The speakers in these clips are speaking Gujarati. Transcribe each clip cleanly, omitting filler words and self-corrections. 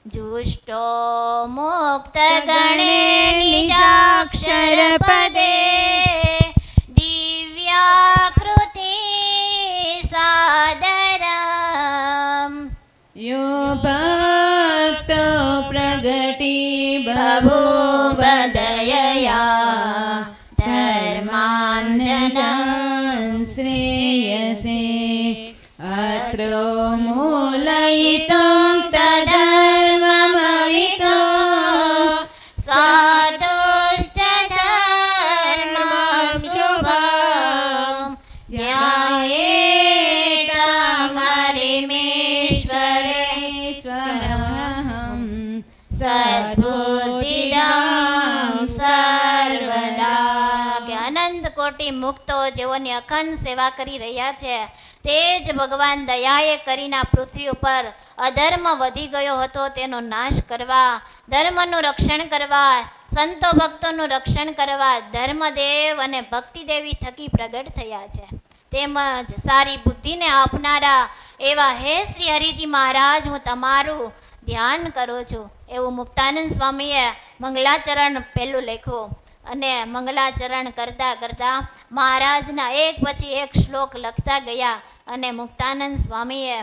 जुष्टो मुक्त गणे निजाक्षर पदे दिव्याकृति सादरम् यो भक्तो प्रगति बभूवदयया धर्माञ्जनान् श्रेयसे अत्रो मूलयितं तद्धर्ममवितो साधुश्च धर्मशुभम् ध्यायेतं हरिमेश्वरेश्वरम् સદબુદ્ધિદાં સર્વદા કે અનંત કોટી મુક્તો જેઓની અખંડ સેવા કરી રહ્યા છે તે જ ભગવાન દયાએ કરીને આ પૃથ્વી ઉપર અધર્મ વધી ગયો હતો તેનો નાશ કરવા, ધર્મનું રક્ષણ કરવા, સંતો ભક્તોનું રક્ષણ કરવા ધર્મદેવ અને ભક્તિદેવી થકી પ્રગટ થયા છે. તેમજ સારી બુદ્ધિને આપનારા એવા હે શ્રી હરિજી મહારાજ, હું તમારું ધ્યાન કરું છું એવું મુક્તાનંદ સ્વામીએ મંગલાચરણ પહેલું લખ્યું. અને મંગલાચરણ કરતાં કરતાં મહારાજના એક પછી એક શ્લોક લખતા ગયા. અને મુક્તાનંદ સ્વામીએ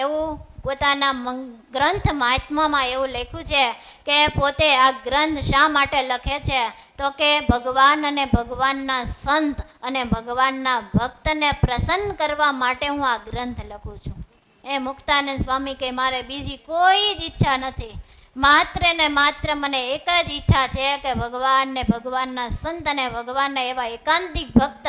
એવું પોતાના ગ્રંથ મહાત્મામાં એવું લખ્યું છે કે પોતે આ ગ્રંથ શા માટે લખે છે તો કે ભગવાન અને ભગવાનના સંત અને ભગવાનના ભક્તને પ્રસન્ન કરવા માટે હું આ ગ્રંથ લખું છું. એ મુક્તાનંદ સ્વામી કે મારે બીજી કોઈ જ ઈચ્છા નથી, માત્ર ને માત્ર મને એક જ ઈચ્છા છે કે ભગવાન ને ભગવાનના સંત અને ભગવાનના એવા એકાંતિક ભક્ત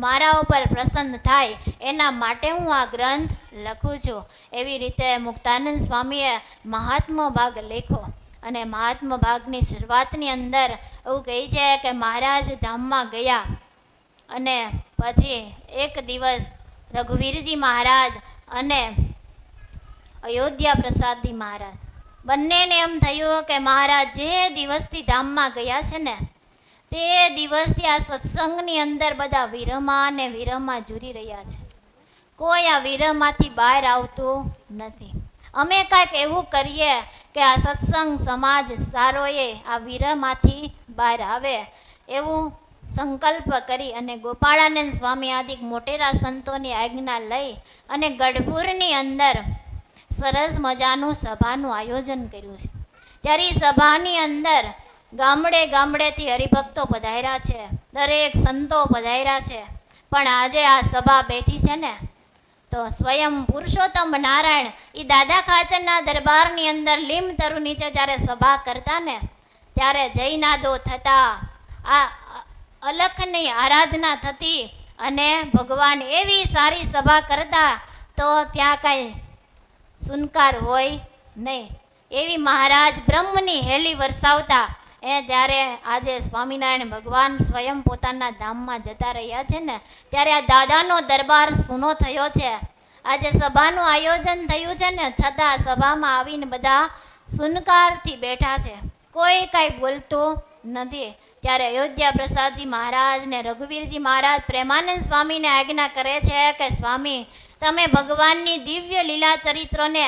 મારા ઉપર પ્રસન્ન થાય એના માટે હું આ ગ્રંથ લખું છું. એવી રીતે મુક્તાનંદ સ્વામીએ મહાત્મા ભાગ લખ્યો. અને મહાત્મા ભાગની શરૂઆતની અંદર એવું કહે છે કે મહારાજ ધામમાં ગયા અને પછી એક દિવસ રઘુવીરજી મહારાજ અને અયોધ્યા પ્રસાદજી મહારાજ બંનેને એમ થયું કે મહારાજ જે દિવસથી ધામમાં ગયા છે ને તે દિવસથી આ સત્સંગની અંદર બધા વિરહમાં ને વિરહમાં ઝૂરી રહ્યા છે. કોઈ આ વિરહમાંથી બહાર આવતું નથી. અમે કાંઈક એવું કરીએ કે આ સત્સંગ સમાજ સારોએ આ વિરહમાંથી બહાર આવે એવું સંકલ્પ કરી અને ગોપાળાનંદ સ્વામી આદિક મોટેરા સંતોની આજ્ઞા લઈ અને ગઢપુરની અંદર સરસ મજાનું સભાનું આયોજન કર્યું છે. ત્યારે એ સભાની અંદર ગામડે ગામડેથી હરિભક્તો પધાર્યા છે, દરેક સંતો પધાર્યા છે. પણ આજે આ સભા બેઠી છે ને તો સ્વયં પુરુષોત્તમ નારાયણ એ દાદા ખાચરના દરબારની અંદર લીમ તરુ નીચે જ્યારે સભા કરતા ને ત્યારે જયનાદો થતા, આ અલખની આરાધના થતી અને ભગવાન એવી સારી સભા કરતા તો ત્યાં કાંઈ સુનકાર હોય નહીં. એવી મહારાજ બ્રહ્મની હેલી વરસાવતા ત્યારે આજે સ્વામિનારાયણ ભગવાન સ્વયં પોતાના ધામમાં જતા રહ્યા છે ને ત્યારે આ દાદાનો દરબાર સૂનો થયો છે. આજે સભાનું આયોજન થયું છે ને છતાં સભામાં આવીને બધા સુનકારથી બેઠા છે, કોઈ કાંઈ બોલતું નથી. ત્યારે અયોધ્યા પ્રસાદજી મહારાજ ને રઘુવીરજી મહારાજ પ્રેમાનંદ સ્વામીને આજ્ઞા કરે છે કે સ્વામી તમે ભગવાનની દિવ્ય લીલા ચરિત્રોને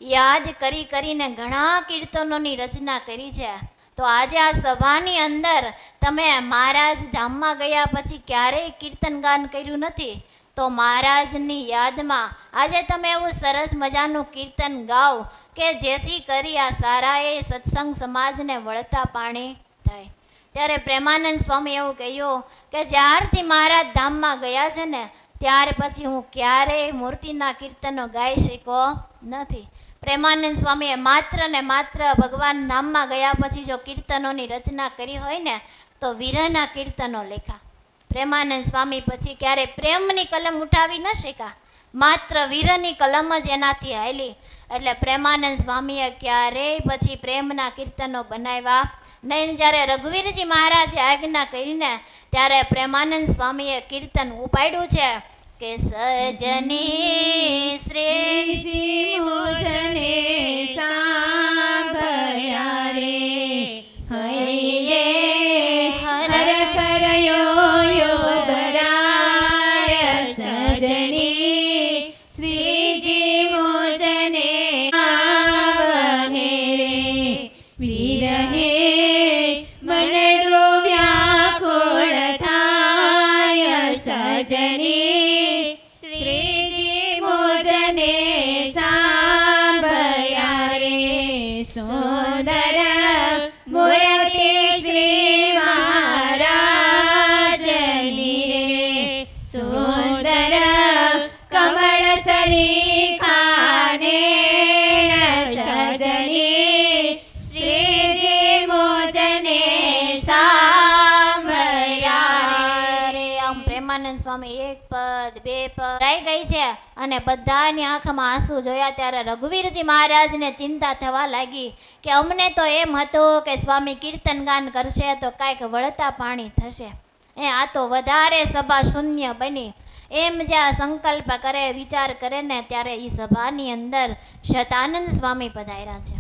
યાદ કરી કરીને ઘણા કીર્તનોની રચના કરી છે, તો આજે આ સભાની અંદર તમે મહારાજ ધામમાં ગયા પછી ક્યારેય કીર્તન ગાન કર્યું નથી, તો મહારાજની યાદમાં આજે તમે એવું સરસ મજાનું કીર્તન ગાઓ કે જેથી કરી આ સારાએ સત્સંગ સમાજને વળતા પાણી થાય. ત્યારે પ્રેમાનંદ સ્વામી એવું કહ્યું કે જ્યારથી મહારાજ ધામમાં ગયા છે ને ત્યાર પછી હું ક્યારેય મૂર્તિના કીર્તનો ગાઈ શક્યો નથી. પ્રેમાનંદ સ્વામીએ માત્ર ને માત્ર ભગવાન ધામમાં ગયા પછી જો કીર્તનોની રચના કરી હોય ને તો વિરહના કીર્તનો લેખા. પ્રેમાનંદ સ્વામી પછી ક્યારેય પ્રેમની કલમ ઉઠાવી ન શક્યા, માત્ર વિરહની કલમ જ એનાથી હાલી. એટલે પ્રેમાનંદ સ્વામીએ ક્યારેય પછી પ્રેમના કીર્તનો બનાવ્યા નહીં. જ્યારે રઘુવીરજી મહારાજે આજ્ઞા કરીને ત્યારે પ્રેમાનંદ સ્વામીએ કીર્તન ઉપાડ્યું છે કે સજની શ્રીજી મુજને સાંભળ્યા રે હૈયે હર કરયો બરાય સજની શ્રીજી મુજને આવહે રે ભરાઈ ગઈ છે અને બધાની આંખમાં આંસુ જોયા ત્યારે રઘુવીરજી મહારાજને ચિંતા થવા લાગી કે અમને તો એમ હતું કે સ્વામી કીર્તન ગાન કરશે તો કાંઈક વળતા પાણી થશે, આ તો વધારે સભા શૂન્ય બની. એમ જ્યાં સંકલ્પ કરે વિચાર કરે ને ત્યારે એ સભાની અંદર શતાનંદ સ્વામી પધાર્યા છે.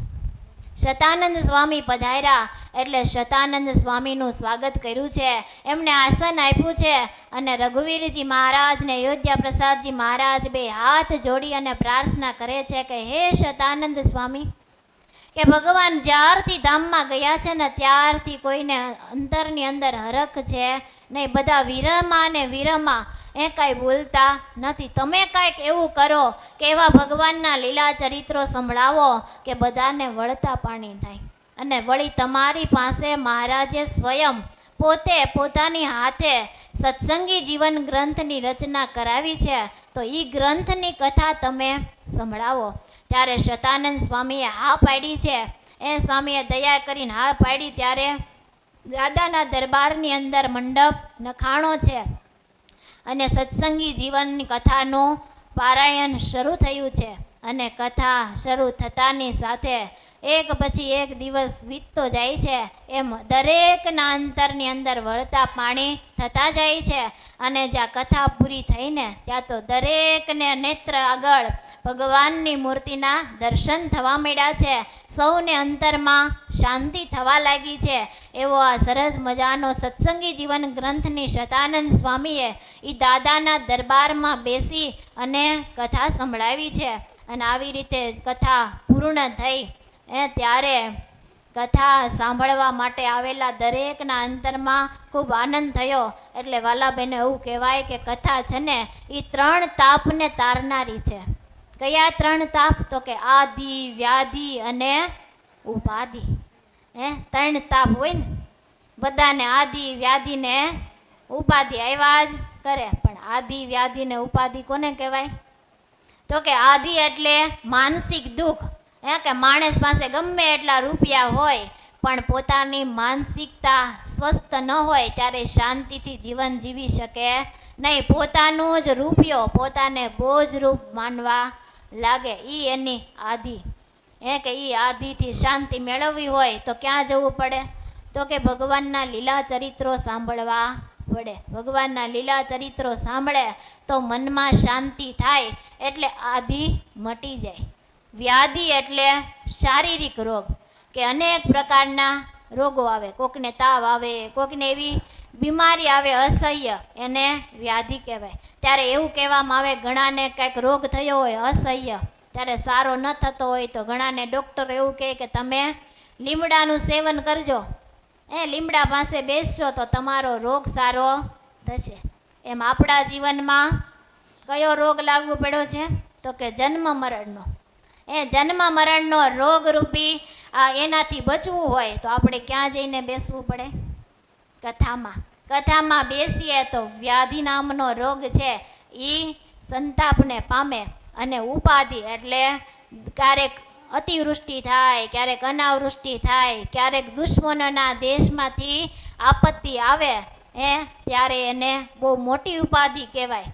શતાનંદ સ્વામી પધાર્યા એટલે શતાનંદ સ્વામીનું સ્વાગત કર્યું છે, એમને આસન આપ્યું છે અને રઘુવીરજી મહારાજ ને અયોધ્યા પ્રસાદજી મહારાજ બે હાથ જોડી અને પ્રાર્થના કરે છે કે હે શતાનંદ સ્વામી, કે ભગવાન જ્યારથી ધામમાં ગયા છે ને ત્યારથી કોઈને અંતરની અંદર હરખ છે નહીં, બધા વિરહમાં ને વિરહમાં કાંઈ બોલતા નથી. તમે કાંઈક એવું કરો કે એવા ભગવાનના લીલા ચરિત્રો સંભળાવો કે બધાને વળતા પાણી થાય. અને વળી તમારી પાસે મહારાજે સ્વયં પોતે પોતાની હાથે સત્સંગી જીવન ગ્રંથની રચના કરાવી છે, તો એ ગ્રંથની કથા તમે સંભળાવો. ત્યારે શતાનંદ સ્વામીએ હા પાડી છે. સ્વામીએ દયા કરીને હા પાડી ત્યારે દાદાના દરબારની અંદર મંડપ નખાણો છે અને સત્સંગી જીવનની કથાનું પારાયણ શરૂ થયું છે. અને કથા શરૂ થતાની સાથે એક પછી એક દિવસ વીતતો જાય છે, એમ દરેકના અંતરની અંદર વળતા પાણી થતા જાય છે. અને જ્યાં કથા પૂરી થઈને ત્યાં તો દરેકને નેત્ર આગળ ભગવાનની મૂર્તિના દર્શન થવા માંડ્યા છે. સૌને અંતરમાં શાંતિ થવા લાગી છે. એવો આ સરસ મજાનો સત્સંગી જીવન ગ્રંથની શતાનંદ સ્વામીએ એ દાદાના દરબારમાં બેસી અને કથા સંભળાવી છે. અને આવી રીતે કથા પૂર્ણ થઈ ત્યારે કથા સાંભળવા માટે આવેલા દરેકના અંતરમાં ખૂબ આનંદ થયો. એટલે વાલાબેને એવું કહેવાય કે કથા છે ને એ 3 તાપને તારનારી છે. કયા 3 તાપ? તો કે આદિ, વ્યાધિ અને ઉપાધિ. 3 તાપ હોય ને બધાને, આદિ વ્યાધિ ને ઉપાધિ આવ્યા જ કરે. પણ આદિ વ્યાધિ ને ઉપાધિ કોને કહેવાય? તો કે આદિ એટલે માનસિક દુઃખ, કે માણસ પાસે ગમે એટલા રૂપિયા હોય પણ પોતાની માનસિકતા સ્વસ્થ ન હોય ત્યારે શાંતિથી જીવન જીવી શકે નહીં. પોતાનું જ રૂપિયો પોતાને બોજરૂપ માનવા લાગે, એ એની આદિ. કે એ આદિથી શાંતિ મેળવવી હોય તો ક્યાં જવું પડે? તો કે ભગવાનના લીલા ચરિત્રો સાંભળવા પડે. ભગવાનના લીલા ચરિત્રો સાંભળે તો મનમાં શાંતિ થાય એટલે આદિ મટી જાય. વ્યાધિ એટલે શારીરિક રોગ, કે અનેક પ્રકારના રોગો આવે. કોકને તાવ આવે, કોકને એવી બીમારી આવે અસહ્ય, એને વ્યાધિ કહેવાય. ત્યારે એવું કહેવામાં આવે ઘણાને કંઈક રોગ થયો હોય અસહ્ય, ત્યારે સારો ન થતો હોય તો ઘણાને ડૉક્ટર એવું કહે કે તમે લીમડાનું સેવન કરજો, લીમડા પાસે બેસશો તો તમારો રોગ સારો થશે. એમ આપણા જીવનમાં કયો રોગ લાગુ પડ્યો છે? તો કે જન્મ મરણનો. જન્મ મરણનો રોગરૂપી એનાથી બચવું હોય તો આપણે ક્યાં જઈને બેસવું પડે? કથામાં. કથામાં બેસીએ તો વ્યાધિ નામનો રોગ છે એ સંતાપને પામે. અને ઉપાધિ એટલે ક્યારેક અતિવૃષ્ટિ થાય, ક્યારેક અનાવૃષ્ટિ થાય, ક્યારેક દુશ્મનોના દેશમાંથી આપત્તિ આવે ત્યારે એને બહુ મોટી ઉપાધિ કહેવાય.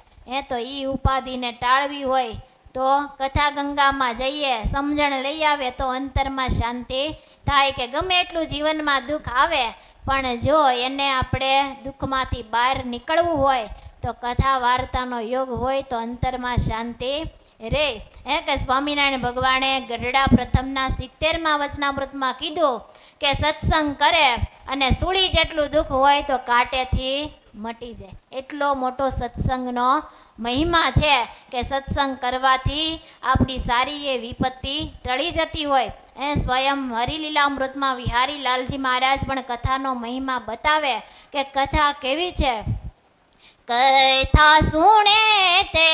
તો એ ઉપાધિને ટાળવી હોય તો કથા ગંગામાં જઈએ, સમજણ લઈ આવે તો અંતરમાં શાંતિ થાય. કે ગમે એટલું જીવનમાં દુઃખ આવે પણ જો એને આપણે દુઃખમાંથી બહાર નીકળવું હોય તો કથા વાર્તાનો યોગ હોય તો અંતરમાં શાંતિ રે. કે સ્વામિનારાયણ ભગવાને ગઢડા પ્રથમના 70મા વચનામૃતમાં કીધું કે સત્સંગ કરે અને સૂળી જેટલું દુઃખ હોય તો કાંટેથી મટી જાય. એટલો મોટો સત્સંગનો મહિમા છે કે સત્સંગ કરવાથી આપણી સારી એ વિપત્તિ ટળી જતી હોય. સ્વયં હરિલીલામૃતમાં વિહારી લાલજી મહારાજ પણ કથાનો મહિમા બતાવે કે કથા કેવી છે. કથા સુણે તે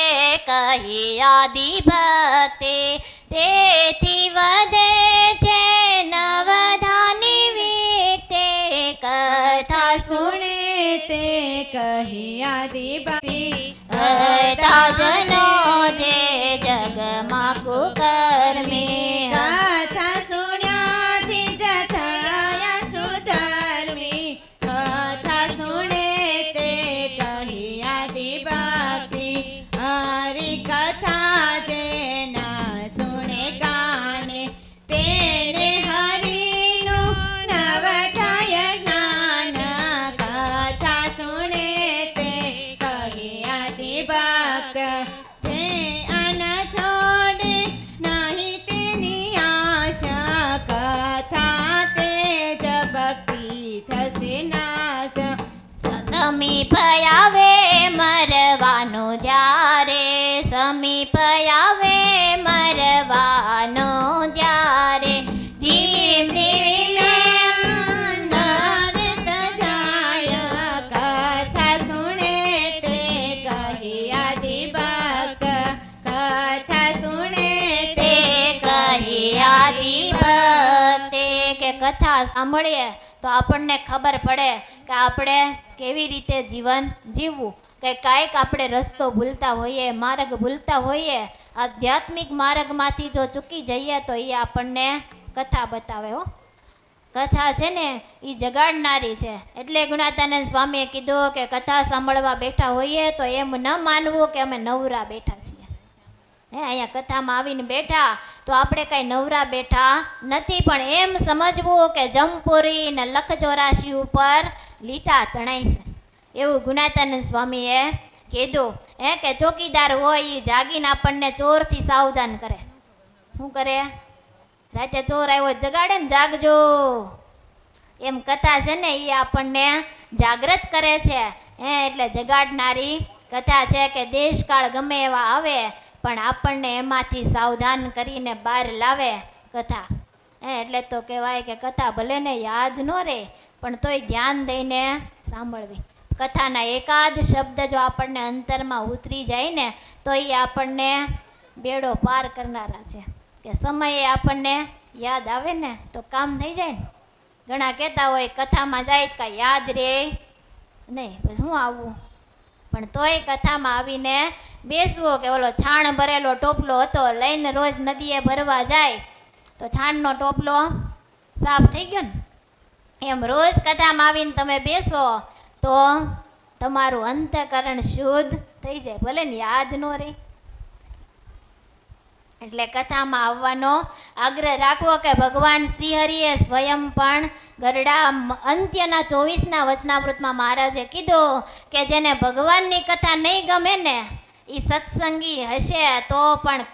કહી આદિ ભક્તિ, તેથી વધે છે નવધાની વિક્તે. કથા સુણે તે કહી આદિ ભક્તિ, કથાજનો જે જગમાં કુકર્મી. કથા સુણ્યાથી જ થયા સુધર્મી. કથા સુણે તે કહી આદિ ભક્તિ, હરિ કથા જે ન સુણે કાને તેને હરિનું નવ થાય જ્ઞાન કથા સુણે તે કહે આદિ ભક્ત જે અન છોડે નહીં તેની આશા કથા તે જ ભક્તિ થશે નાશ સમીપ આવે મરવાનો જ્યારે સમીપ આવે મરવાનો જ્યારે ધીમ ધીમે નરત જાય કથા સુણે તે કહે આદિ ભક્ત કથા સુણે તે કહે આદિ ભક્તે કે કથા સાંભળીએ તો આપણને ખબર પડે કે આપણે કેવી રીતે જીવન જીવવું કે કાંઈક આપણે રસ્તો ભૂલતા હોઈએ માર્ગ ભૂલતા હોઈએ આધ્યાત્મિક માર્ગમાંથી જો ચૂકી જઈએ તો એ આપણને કથા બતાવે હો કથા છે ને એ જગાડનારી છે એટલે ગુણાતાનંદ સ્વામીએ કીધું કે કથા સાંભળવા બેઠા હોઈએ તો એમ ન માનવું કે અમે નવરા બેઠા છીએ અહીંયા કથામાં આવીને બેઠા તો આપણે કાંઈ નવરા બેઠા નથી પણ એમ સમજવું કે જમપુરી ને લખ 84 ઉપર લીટા તણાય છે એવું ગુણાતાનંદ સ્વામીએ કીધું કે ચોકીદાર હોય એ જાગીને આપણને ચોરથી સાવધાન કરે શું કરે રાતે ચોર આવ્યો જગાડે ને જાગજો એમ કથા છે ને એ આપણને જાગૃત કરે છે એટલે જગાડનારી કથા છે કે દેશકાળ ગમે એવા આવે પણ આપણને એમાંથી સાવધાન કરીને બહાર લાવે કથા એટલે તો કહેવાય કે કથા ભલે ને યાદ ન રહે પણ તોય ધ્યાન દઈને સાંભળવી કથાના એકાદ શબ્દ જો આપણને અંતરમાં ઉતરી જાય ને તો એ આપણને બેડો પાર કરનારા છે કે સમયે આપણને યાદ આવે ને તો કામ થઈ જાય ને ઘણા કહેતા હોય કથામાં જાય તો કાંઈ યાદ રહે નહીં પછી શું આવવું પણ તોય કથામાં આવીને બેસવો કે ઓલો છાણ ભરેલો ટોપલો હતો લઈને રોજ નદીએ ભરવા જાય તો છાણનો ટોપલો સાફ થઈ ગયો ને એમ રોજ કથામાં આવીને તમે બેસો તો તમારું અંતઃકરણ શુદ્ધ થઈ જાય ભલે ને યાદ ન રહે એટલે કથામાં આવવાનો આગ્રહ રાખવો કે ભગવાન શ્રીહરિએ સ્વયં પણ ગરડા અંત્યના 24ના વચનામૃતમાં મહારાજે કીધું કે જેને ભગવાનની કથા નહીં ગમે ને એ સત્સંગી હશે તો પણ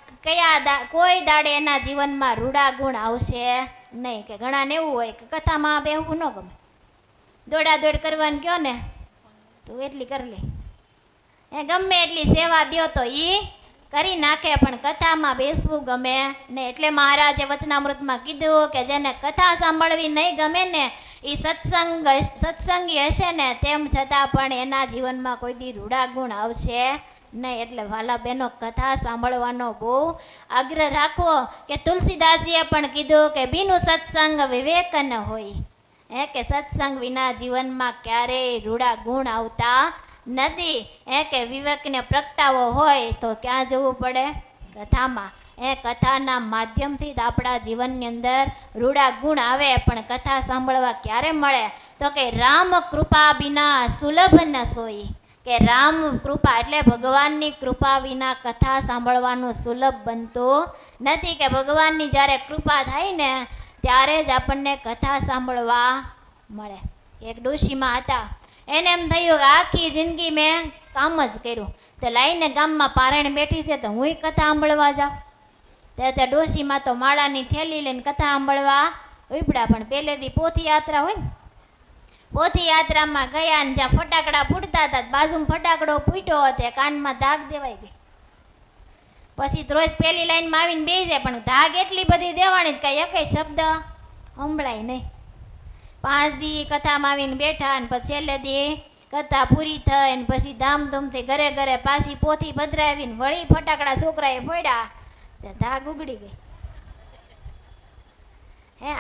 કોઈ દાડે એના જીવનમાં રૂડા ગુણ આવશે નહીં કે ઘણાને એવું હોય કે કથામાં બેહવું ન ગમે દોડાદોડ કરવાનું કહો ને તું એટલી કરી લે ગમે એટલી સેવા દ્યો તો એ કરી નાખે પણ કથામાં બેસવું ગમે ને એટલે મહારાજે વચનામૃતમાં કીધું કે જેને કથા સાંભળવી નહીં ગમે ને એ સત્સંગી હશે ને તેમ છતાં પણ એના જીવનમાં કોઈ દી રૂડા ગુણ આવશે નહીં એટલે વાલા બહેનો કથા સાંભળવાનો બહુ આગ્રહ રાખવો કે તુલસીદાસજીએ પણ કીધું કે બીનું સત્સંગ વિવેક ન હોય કે સત્સંગ વિના જીવનમાં ક્યારેય રૂડા ગુણ આવતા નથી કે વિવેકને પ્રગટાવો હોય તો ક્યાં જવું પડે કથામાં કથાના માધ્યમથી જ આપણા જીવનની અંદર રૂડા ગુણ આવે પણ કથા સાંભળવા ક્યારે મળે તો કે રામ કૃપા વિના સુલભ ન સોઈ કે રામ કૃપા એટલે ભગવાનની કૃપા વિના કથા સાંભળવાનું સુલભ બનતું નથી કે ભગવાનની જ્યારે કૃપા થાય ને ત્યારે જ આપણને કથા સાંભળવા મળે એક ડોશીમાં હતા એને એમ થયું કે આખી જિંદગી મેં કામ જ કર્યું તે લાઈને ગામમાં પારાયણ બેઠી છે તો હુંય કથા સાંભળવા જાઉં તે ડોશીમાં તો માળાની થેલી લઈને કથા સાંભળવા ઉપડ્યા પણ પહેલેથી પોથી યાત્રા હોય ને પોથી યાત્રામાં ગયા ને જ્યાં ફટાકડા ફૂટતા હતા બાજુમાં ફટાકડો ફૂટ્યો હતો કાનમાં ધાગ દેવાઈ ગઈ પછી રોજ પહેલી લાઈનમાં આવીને બેસી જાય પણ ધાગ એટલી બધી દેવાની કઈ એકેય શબ્દ સંભળાય નહીં 5 દી કથામાં આવીને બેઠા ને પછી છેલ્લે દી કથા પૂરી થઈ ને પછી ધામધૂમથી ઘરે ઘરે પાછી પોથી પધરાવીને વળી ફટાકડા છોકરાએ ફોડ્યા તે ધાગ ઉગડી ગઈ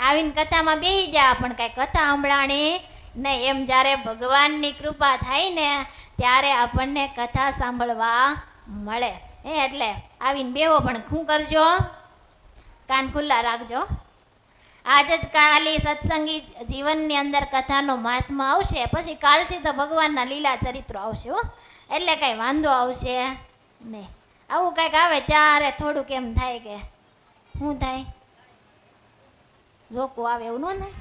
આવીને કથામાં બેસી જા પણ કાંઈ કથા સંભળાણી નહીં એમ જ્યારે ભગવાનની કૃપા થાય ને ત્યારે આપણને કથા સાંભળવા મળે એટલે આવીને બેહો પણ શું કરજો કાન ખુલ્લા રાખજો આજ જ કાલી સત્સંગી જીવનની અંદર કથાનો મહાત્મા આવશે પછી કાલથી તો ભગવાનના લીલા ચરિત્રો આવશે હો એટલે કાંઈ વાંધો આવશે નહીં આવું કંઈક આવે ત્યારે થોડુંક એમ થાય કે શું થાય, જોકું આવે એવું ન થાય.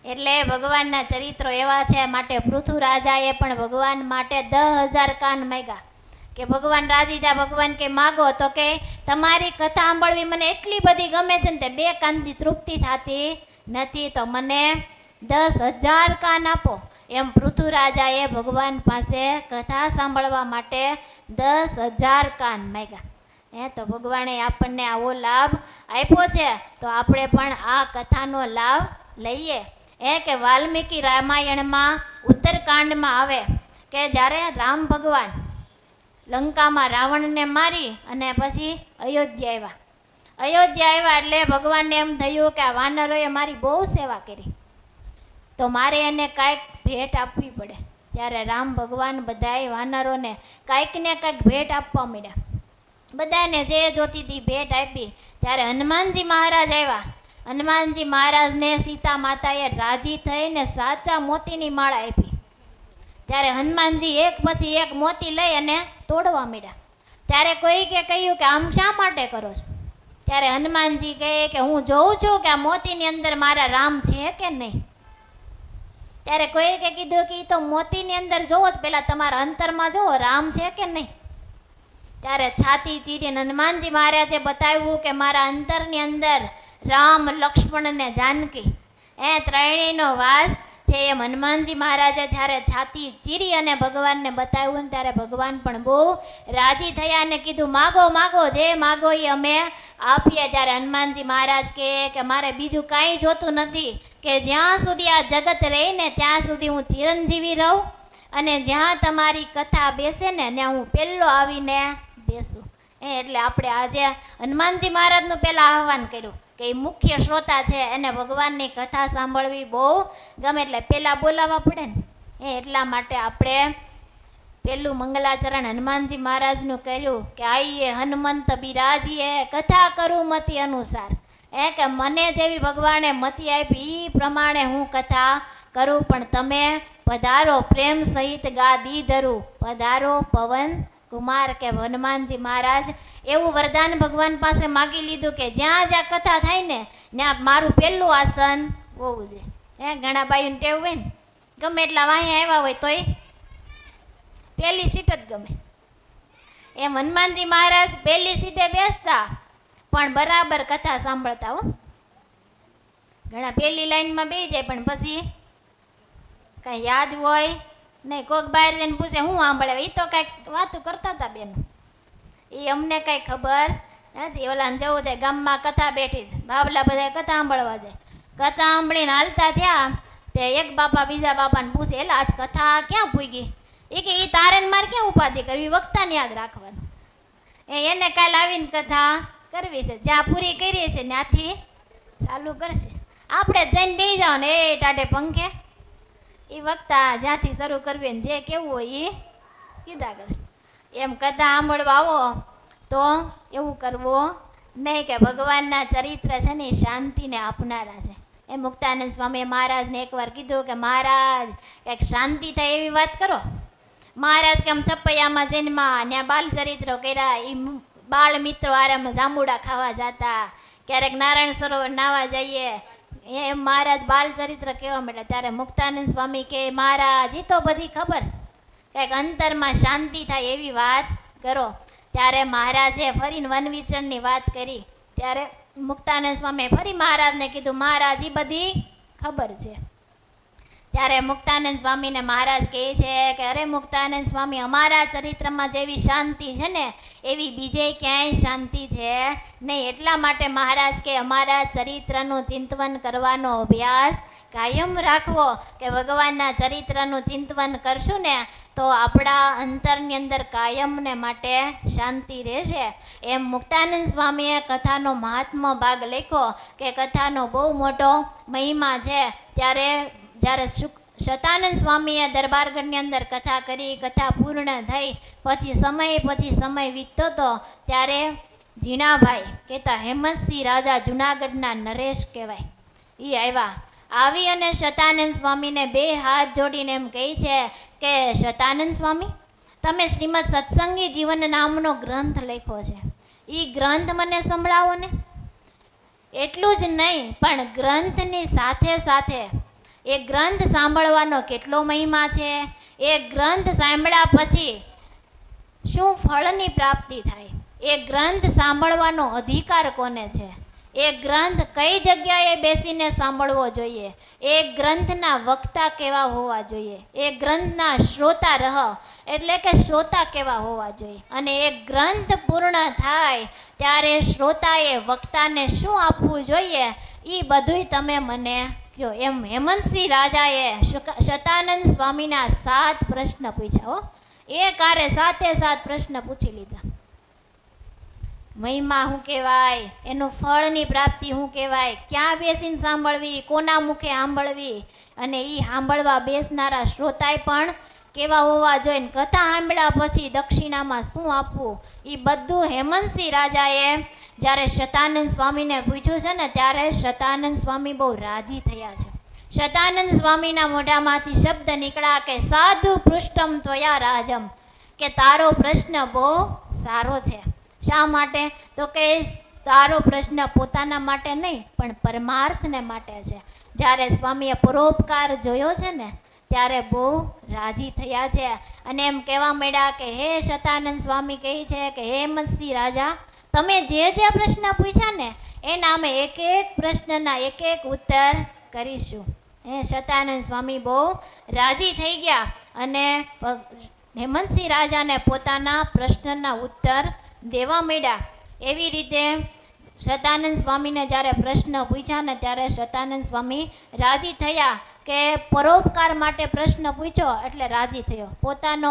એટલે ભગવાનના ચરિત્રો એવા છે, માટે પૃથુરાજાએ પણ ભગવાન માટે 10,000 કાન માંગ્યા કે ભગવાન રાજી થયા. ભગવાન કે માગો, તો કે તમારી કથા સાંભળવી મને એટલી બધી ગમે છે ને તે 2 કાનથી તૃપ્તિ થતી નથી, તો મને 10,000 કાન આપો. એમ પૃથુરાજાએ ભગવાન પાસે કથા સાંભળવા માટે 10,000 કાન માંગ્યા. તો ભગવાને આપણને આવો લાભ આપ્યો છે, તો આપણે પણ આ કથાનો લાભ લઈએ. કે વાલ્મીકી રામાયણમાં ઉત્તરકાંડમાં આવે કે જ્યારે રામ ભગવાન લંકામાં રાવણને મારી અને પછી અયોધ્યા આવ્યા એટલે ભગવાનને એમ થયું કે આ વાનરોએ મારી બહુ સેવા કરી, તો મારે એને કાંઈક ભેટ આપવી પડે. ત્યારે રામ ભગવાન બધાય વાનરોને કાંઈક ને કાંઈક ભેટ આપવા માંડ્યા. બધાને જે જોતી હતી ભેટ આપી. ત્યારે હનુમાનજી મહારાજ આવ્યા. હનુમાનજી મહારાજને સીતા માતાએ રાજી થઈને સાચા મોતીની માળા આપી. ત્યારે હનુમાનજી એક પછી એક મોતી લઈ અને તોડવા માંડ્યા. ત્યારે કોઈ કહ્યું કે આમ શા માટે કરો છો? ત્યારે હનુમાનજી કહે કે હું જોઉં છું કે આ મોતીની અંદર મારા રામ છે કે નહીં. ત્યારે કોઈ કીધું કે એ તો મોતીની અંદર જોવો જ, પહેલાં તમારા અંતરમાં જોવો રામ છે કે નહીં. ત્યારે છાતી ચીરીને હનુમાનજી મહારાજે બતાવ્યું કે મારા અંતરની અંદર રામ, લક્ષ્મણ ને જાનકી ત્રણેયનો વાસ છે. એમ હનુમાનજી મહારાજે જ્યારે છાતી ચીરી અને ભગવાનને બતાવ્યું ને ત્યારે ભગવાન પણ બહુ રાજી થયા અને કીધું માગો માગો, જે માગો એ અમે આપીએ. ત્યારે હનુમાનજી મહારાજ કે મારે બીજું કાંઈ જોતું નથી, કે જ્યાં સુધી આ જગત રહીને ત્યાં સુધી હું ચિરંજીવી રહું, અને જ્યાં તમારી કથા બેસે ને ત્યાં હું પહેલો આવીને બેસું. એટલે આપણે આજે હનુમાનજી મહારાજનું પહેલાં આહ્વાન કર્યું કે એ મુખ્ય શ્રોતા છે, એને ભગવાનની કથા સાંભળવી બહુ ગમે, એટલે પહેલાં બોલાવવા પડે ને. એટલા માટે આપણે પહેલું મંગલાચરણ હનુમાનજી મહારાજનું કર્યું કે આઈએ હનુમંત બિરાજીએ કથા કરું મતિ અનુસાર. કે મને જેવી ભગવાને મતિ આપી એ પ્રમાણે હું કથા કરું, પણ તમે પધારો પ્રેમ સહિત ગાદી ધરું, પધારો પવન કુમાર. કે હનુમાનજી મહારાજ એવું વરદાન ભગવાન પાસે માગી લીધું કે જ્યાં જ્યાં કથા થાય ને ત્યાં મારું પહેલું આસન હોવું જોઈએ. ઘણા બાઈઓને ટેવ હોય ને, ગમે એટલા વાહે આવ્યા હોય તોય પહેલી સીટ જ ગમે. એમ હનુમાનજી મહારાજ પહેલી સીટે બેસતા પણ બરાબર કથા સાંભળતા. હો, ઘણા પહેલી લાઈનમાં બેસી જાય પણ પછી કાંઈ યાદ હોય નહીં. કોઈક બહાર જઈને પૂછે હું સાંભળે, એ તો કાંઈક વાતું કરતા હતા બેન, એ અમને કાંઈ ખબર નથી. ઓલાને જવું થાય ગામમાં કથા બેઠી, બાબલા બધા કથા સાંભળવા જાય. કથા સાંભળીને હાલતા થયા તે એક બાપા બીજા બાપાને પૂછે એટલે આજ કથા ક્યાં પૂગી? એ કે એ તારે ને મારે ક્યાં ઉપાધિ કરવી, વક્તાને યાદ રાખવાનું. એને કાલ આવીને કથા કરવી છે, જ્યાં પૂરી કરી છે ત્યાંથી ચાલુ કરશે. આપણે જઈને બેસી જાઓ ને એ ટાઢે પંખે, એ વક્તા જ્યાંથી શરૂ કરવી ને જે કેવું હોય એ કીધા કરશે. એમ કથા સાંભળવા આવો તો એવું કરવું નહીં કે ભગવાનના ચરિત્ર છે ને એ શાંતિને આપનારા છે. એ મુક્તાનંદ સ્વામી મહારાજને એકવાર કીધું કે મહારાજ કંઈક શાંતિ થાય એવી વાત કરો. મહારાજ કે આમ ચપૈયામાં જઈને ત્યાં બાલ ચરિત્રો કર્યા, એ બાળ મિત્રો આરામ જાંબુડા ખાવા જતા, ક્યારેક નારાયણ સરોવર નાવા જઈએ, એમ મહારાજ બાલ ચરિત્ર કહેવા માંડ્યા. ત્યારે મુક્તાનંદ સ્વામી કે મહારાજ એ તો બધી ખબર છે, કંઈક અંતરમાં શાંતિ થાય એવી વાત કરો. ત્યારે મહારાજે ફરીને વન વિચરણની વાત કરી. ત્યારે મુક્તાનંદ સ્વામીએ ફરી મહારાજને કીધું મહારાજ એ બધી ખબર છે. ત્યારે મુક્તાનંદ સ્વામીને મહારાજ કહે છે કે અરે મુક્તાનંદ સ્વામી, અમારા ચરિત્રમાં જેવી શાંતિ છે ને એવી બીજે ક્યાંય શાંતિ છે નહીં. એટલા માટે મહારાજ કે અમારા ચરિત્રનું ચિંતન કરવાનો અભ્યાસ કાયમ રાખવો, કે ભગવાનના ચરિત્રનું ચિંતન કરશું ને તો આપણા અંતરની અંદર કાયમને માટે શાંતિ રહેશે. એમ મુક્તાનંદ સ્વામીએ કથાનો મહાત્મા ભાગ લખ્યો કે કથાનો બહુ મોટો મહિમા છે. ત્યારે જ્યારે શતાનંદ સ્વામીએ દરબારગઢની અંદર કથા કરી, કથા પૂર્ણ થઈ, પછી સમય વીતતો હતો. ત્યારે ઝીણાભાઈ કહેતા હેમંતસિંહ રાજા જુનાગઢના નરેશ કહેવાય, એ આવ્યા. આવી અને શતાનંદ સ્વામીને બે હાથ જોડીને એમ કહે છે કે શતાનંદ સ્વામી તમે શ્રીમદ સત્સંગી જીવન નામનો ગ્રંથ લખ્યો છે, એ ગ્રંથ મને સંભળાવો ને. એટલું જ નહીં, પણ ગ્રંથની સાથે સાથે એ ગ્રંથ સાંભળવાનો કેટલો મહિમા છે, એ ગ્રંથ સાંભળ્યા પછી શું ફળની પ્રાપ્તિ થાય, એ ગ્રંથ સાંભળવાનો અધિકાર કોને છે, એ ગ્રંથ કઈ જગ્યાએ બેસીને સાંભળવો જોઈએ, એ ગ્રંથના વક્તા કેવા હોવા જોઈએ, એ ગ્રંથના શ્રોતા રહ એટલે કે શ્રોતા કેવા હોવા જોઈએ, અને એ ગ્રંથ પૂર્ણ થાય ત્યારે શ્રોતાએ વક્તાને શું આપવું જોઈએ એ બધુંય તમે મને કહો. એમ હેમંતસિંહ રાજાએ શતાનંદ સ્વામીના 7 પ્રશ્ન પૂછ્યા હો, એકારે 7 પ્રશ્ન પૂછી લીધા. મહિમા શું કહેવાય, એનું ફળની પ્રાપ્તિ શું કહેવાય, ક્યાં બેસીને સાંભળવી, કોના મુખે સાંભળવી, અને એ સાંભળવા બેસનારા શ્રોતાય પણ કેવા હોવા જોઈએ, કથા સાંભળ્યા પછી દક્ષિણામાં શું આપવું, એ બધું હેમંતસિંહ રાજાએ જ્યારે શતાનંદ સ્વામીને પૂછ્યું છે ને, ત્યારે શતાનંદ સ્વામી બહુ રાજી થયા છે. શતાનંદ સ્વામીના મોઢામાંથી શબ્દ નીકળ્યા કે સાધુ પૃષ્ઠમ ત્વયા રાજમ, કે તારો પ્રશ્ન બહુ સારો છે. શા માટે? તો કે તારો પ્રશ્ન પોતાના માટે નહીં પણ પરમાર્થને માટે છે. જ્યારે સ્વામીએ પરોપકાર જોયો છે ને ત્યારે બહુ રાજી થયા છે, અને એમ કહેવા માંડ્યા કે હે શતાનંદ સ્વામી કહે છે કે હે હેમંતસિંહ રાજા, તમે જે પ્રશ્ન પૂછ્યા ને એના અમે એક પ્રશ્નના એક ઉત્તર કરીશું. હે શતાનંદ સ્વામી બહુ રાજી થઈ ગયા અને હેમંતસિંહ રાજાને પોતાના પ્રશ્નના ઉત્તર દેવા માંડ્યા. એવી રીતે શતાનંદ સ્વામીને જ્યારે પ્રશ્ન પૂછ્યા ને ત્યારે શતાનંદ સ્વામી રાજી થયા કે પરોપકાર માટે પ્રશ્ન પૂછ્યો એટલે રાજી થયો, પોતાનો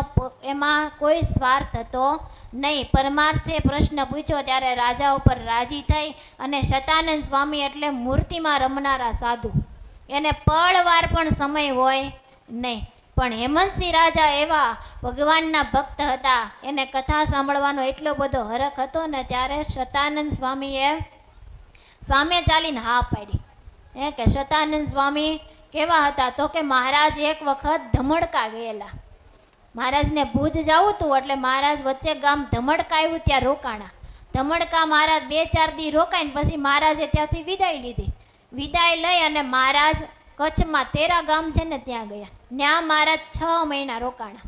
એમાં કોઈ સ્વાર્થ હતો નહીં, પરમાર્થે પ્રશ્ન પૂછ્યો ત્યારે રાજા ઉપર રાજી થઈ. અને શતાનંદ સ્વામી એટલે મૂર્તિમાં રમનારા સાધુ, એને પળવાર પણ સમય હોય નહીં, પણ હેમંતસિંહ રાજા એવા ભગવાનના ભક્ત હતા, એને કથા સાંભળવાનો એટલો બધો હરખ હતો ને, ત્યારે શતાનંદ સ્વામીએ સામે ચાલીને હા પાડી. કે શતાનંદ સ્વામી કેવા હતા તો કે મહારાજ એક વખત ધમડકા ગયેલા, મહારાજને ભુજ જવું હતું એટલે મહારાજ વચ્ચે ગામ ધમડકા આવ્યું ત્યાં રોકાણા. ધમડકા મહારાજ 2-4 દી રોકાઈને પછી મહારાજે ત્યાંથી વિદાય લીધી. વિદાય લઈ અને મહારાજ કચ્છમાં તેરા ગામ છે ને ત્યાં ગયા. ત્યાં મહારાજ 6 મહિના રોકાણા.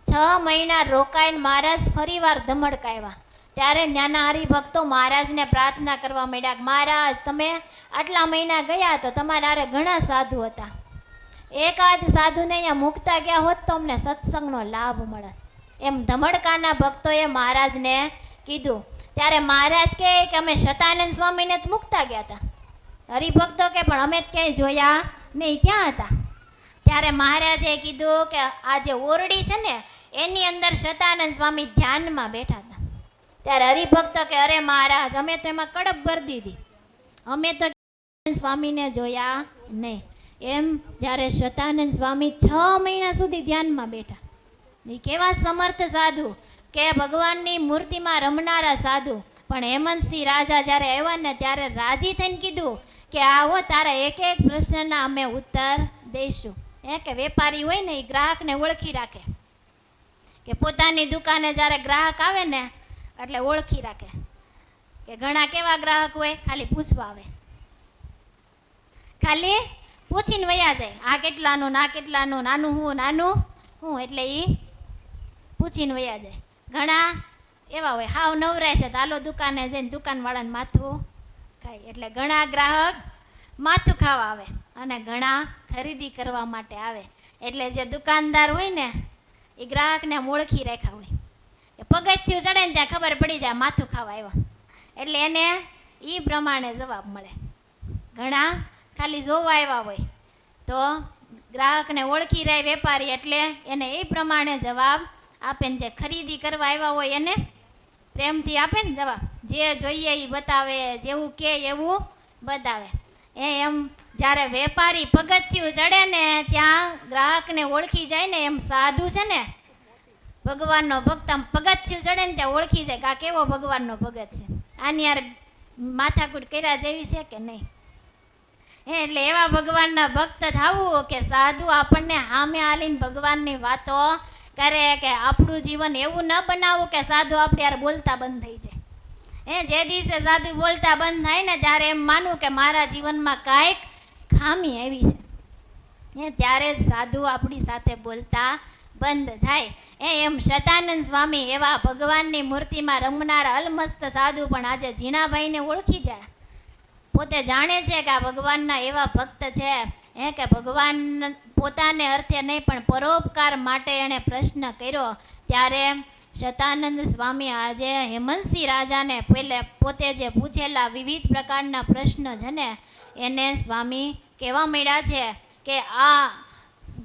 6 મહિના રોકાઈને મહારાજ ફરીવાર ધમડકા આવ્યા. ત્યારે નાના હરિભક્તો મહારાજને પ્રાર્થના કરવા માંડ્યા, મહારાજ તમે આટલા મહિના ગયા તો તમારા હારે ઘણા સાધુ હતા, એકાદ સાધુને અહીંયા મૂકતા ગયા હોત તો અમને સત્સંગનો લાભ મળત. એમ ધમડકાના ભક્તોએ મહારાજને કીધું. ત્યારે મહારાજ કહે કે અમે શતાનંદ સ્વામીને જ મૂકતા ગયા હતા. હરિભક્તો કે પણ અમે જ ક્યાંય જોયા નહીં, ક્યાં હતા? ત્યારે મહારાજે કીધું કે આ જે ઓરડી છે ને એની અંદર શતાનંદ સ્વામી ધ્યાનમાં બેઠા હતા. ત્યારે હરિભક્તો કે અરે મહારાજ અમે તો એમાં કડપ ભરી દીધી, અમે તો સ્વામીને જોયા નહીં. એમ જ્યારે શતાનંદ સ્વામી 6 મહિના સુધી ધ્યાનમાં બેઠા, એ કેવા સમર્થ સાધુ કે ભગવાનની મૂર્તિમાં રમનારા સાધુ. પણ હેમંતસિંહ રાજા જ્યારે આવ્યા ને ત્યારે રાજી થઈને કીધું કે આવો તારા એક પ્રશ્નના અમે ઉત્તર દઈશું. કે વેપારી હોય ને એ ગ્રાહકને ઓળખી રાખે, કે પોતાની દુકાને જ્યારે ગ્રાહક આવે ને એટલે ઓળખી રાખે. કે ઘણા કેવા ગ્રાહક હોય ખાલી પૂછવા આવે, ખાલી પૂછીને વયા જાય, આ કેટલાનું, ના કેટલાનું, નાનું હું એટલે એ પૂછીને વયા જાય. ઘણા એવા હોય હાવ નવરાય છે તો હાલો દુકાને જઈને દુકાનવાળાને માથું ખાય. એટલે ઘણા ગ્રાહક માથું ખાવા આવે અને ઘણા ખરીદી કરવા માટે આવે. એટલે જે દુકાનદાર હોય ને એ ગ્રાહકને ઓળખી રાખ્યા હોય, કે પગથિયું ચડે ને ત્યાં ખબર પડી જાય માથું ખાવા આવ્યા, એટલે એને એ પ્રમાણે જવાબ મળે. ઘણા ખાલી જોવા આવ્યા હોય તો ગ્રાહકને ઓળખી રહે વેપારી, એટલે એને એ પ્રમાણે જવાબ આપે ને જે ખરીદી કરવા આવ્યા હોય એને પ્રેમથી આપે ને જવાબ, જે જોઈએ એ બતાવે, જેવું કે એવું બતાવે. એમ જ્યારે વેપારી પગથિયું ચડે ને ત્યાં ગ્રાહકને ઓળખી જાય ને, એમ સાધુ છે ને ભગવાનનો ભક્ત આમ પગથિયું ચડે ને ત્યાં ઓળખી જાય કે આ કેવો ભગવાનનો ભગત છે, આની યાર માથાકૂટ કર્યા જેવી છે કે નહીં. એટલે એવા ભગવાનના ભક્ત થવું કે સાધુ આપણને સામે આલીને ભગવાનની વાતો કરે કે આપણું જીવન એવું ન બનાવવું કે સાધુ આપણે યાર બોલતા બંધ થઈ જાય. જે દિવસે સાધુ બોલતા બંધ થાય ને ત્યારે એમ માનવું કે મારા જીવનમાં કાંઈક ખામી આવી છે. ત્યારે જ સાધુ આપણી સાથે બોલતા બંધ થાય. એમ શતાનંદ સ્વામી એવા ભગવાનની મૂર્તિમાં રમનારા અલમસ્ત સાધુ પણ આજે ઝીણાભાઈને ઓળખી જાય. પોતે જાણે છે કે આ ભગવાનના એવા ભક્ત છે કે ભગવાન પોતાને અર્થે નહીં પણ પરોપકાર માટે એણે પ્રશ્ન કર્યો. ત્યારે શતાનંદ સ્વામી આજે હેમંતસિંહ રાજાને પહેલે પોતે જે પૂછેલા વિવિધ પ્રકારના પ્રશ્ન છે ને એને સ્વામી કહેવા માંડ્યા છે કે આ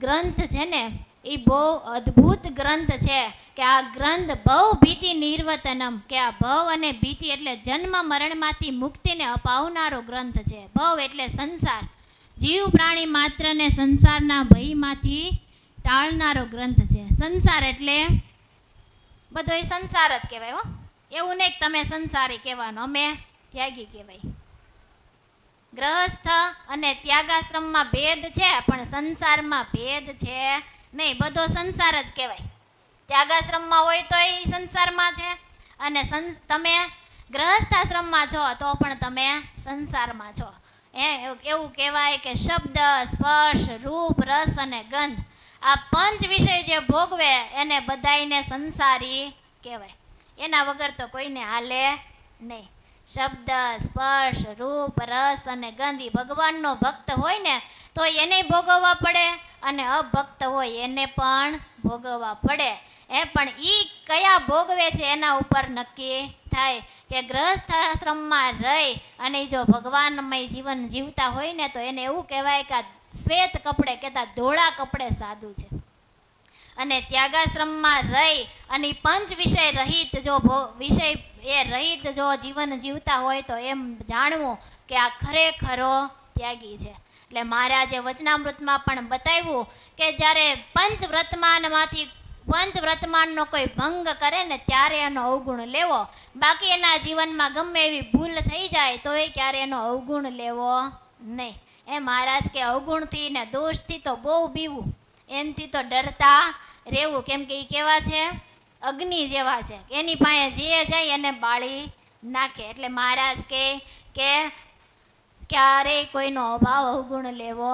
ગ્રંથ છે ને એ બહુ અદ્ભુત ગ્રંથ છે કે આ ગ્રંથ ભવ ભીતિ નિર્વતનમ કે આ ભવ અને ભીતિ એટલે જન્મ મરણમાંથી મુક્તિને અપાવનારો ગ્રંથ છે. ભવ એટલે સંસાર, જીવ પ્રાણી માત્રને સંસારના ભયમાંથી ટાળનારો ગ્રંથ છે. સંસાર એટલે બધો એ સંસાર જ કહેવાય. હો, એવું નહીં કે તમે સંસારી કહેવાનો, અમે ત્યાગી કહેવાય. ગ્રહસ્થ અને ત્યાગાશ્રમમાં ભેદ છે પણ સંસારમાં ભેદ છે નહીં, બધો સંસાર જ કહેવાય. ત્યાગાશ્રમમાં હોય તો એ સંસારમાં છે અને તમે ગ્રહસ્થાશ્રમમાં છો તો પણ તમે સંસારમાં છો. એવું કહેવાય કે શબ્દ, સ્પર્શ, રૂપ, રસ અને ગંધ આ પંચ વિષય જે ભોગવે એને બધાયને સંસારી કહેવાય. એના વગર તો કોઈને હાલે નહીં. શબ્દ, સ્પર્શ, રૂપ, રસ અને ગંધ ભગવાનનો ભક્ત હોય ને તો એને ભોગવવા પડે અને અભક્ત હોય એને પણ ભોગવવા પડે. પણ એ કયા ભોગવે છે એના ઉપર નક્કી થાય કે ગ્રહસ્થ આશ્રમમાં રહી અને જો ભગવાનમય જીવન જીવતા હોય ને તો એને એવું કહેવાય કે આ શ્વેત કપડે કહેતા ધોળા કપડે સાધુ છે. અને ત્યાગાશ્રમમાં રહી અને પંચ વિષય રહિત જો વિષય એ રહિત જો જીવન જીવતા હોય તો એમ જાણવું કે આ ખરેખરો ત્યાગી છે. એટલે મહારાજે વચનામૃતમાં પણ બતાવ્યું કે જ્યારે પંચવ્રતમાનનો કોઈ ભંગ કરે ને ત્યારે એનો અવગુણ લેવો, બાકી એના જીવનમાં ગમે એવી ભૂલ થઈ જાય તો એ ક્યારે એનો અવગુણ લેવો નહીં. મહારાજ કે અવગુણથી ને દોષથી તો બહુ બીવું, એનથી તો ડરતા રહેવું. કેમ કે એ કેવા છે? અગ્નિ જેવા છે, એની પાસે જે જાય એને બાળી નાખે. એટલે મહારાજ કે ક્યારેય કોઈનો અભાવ અવગુણ લેવો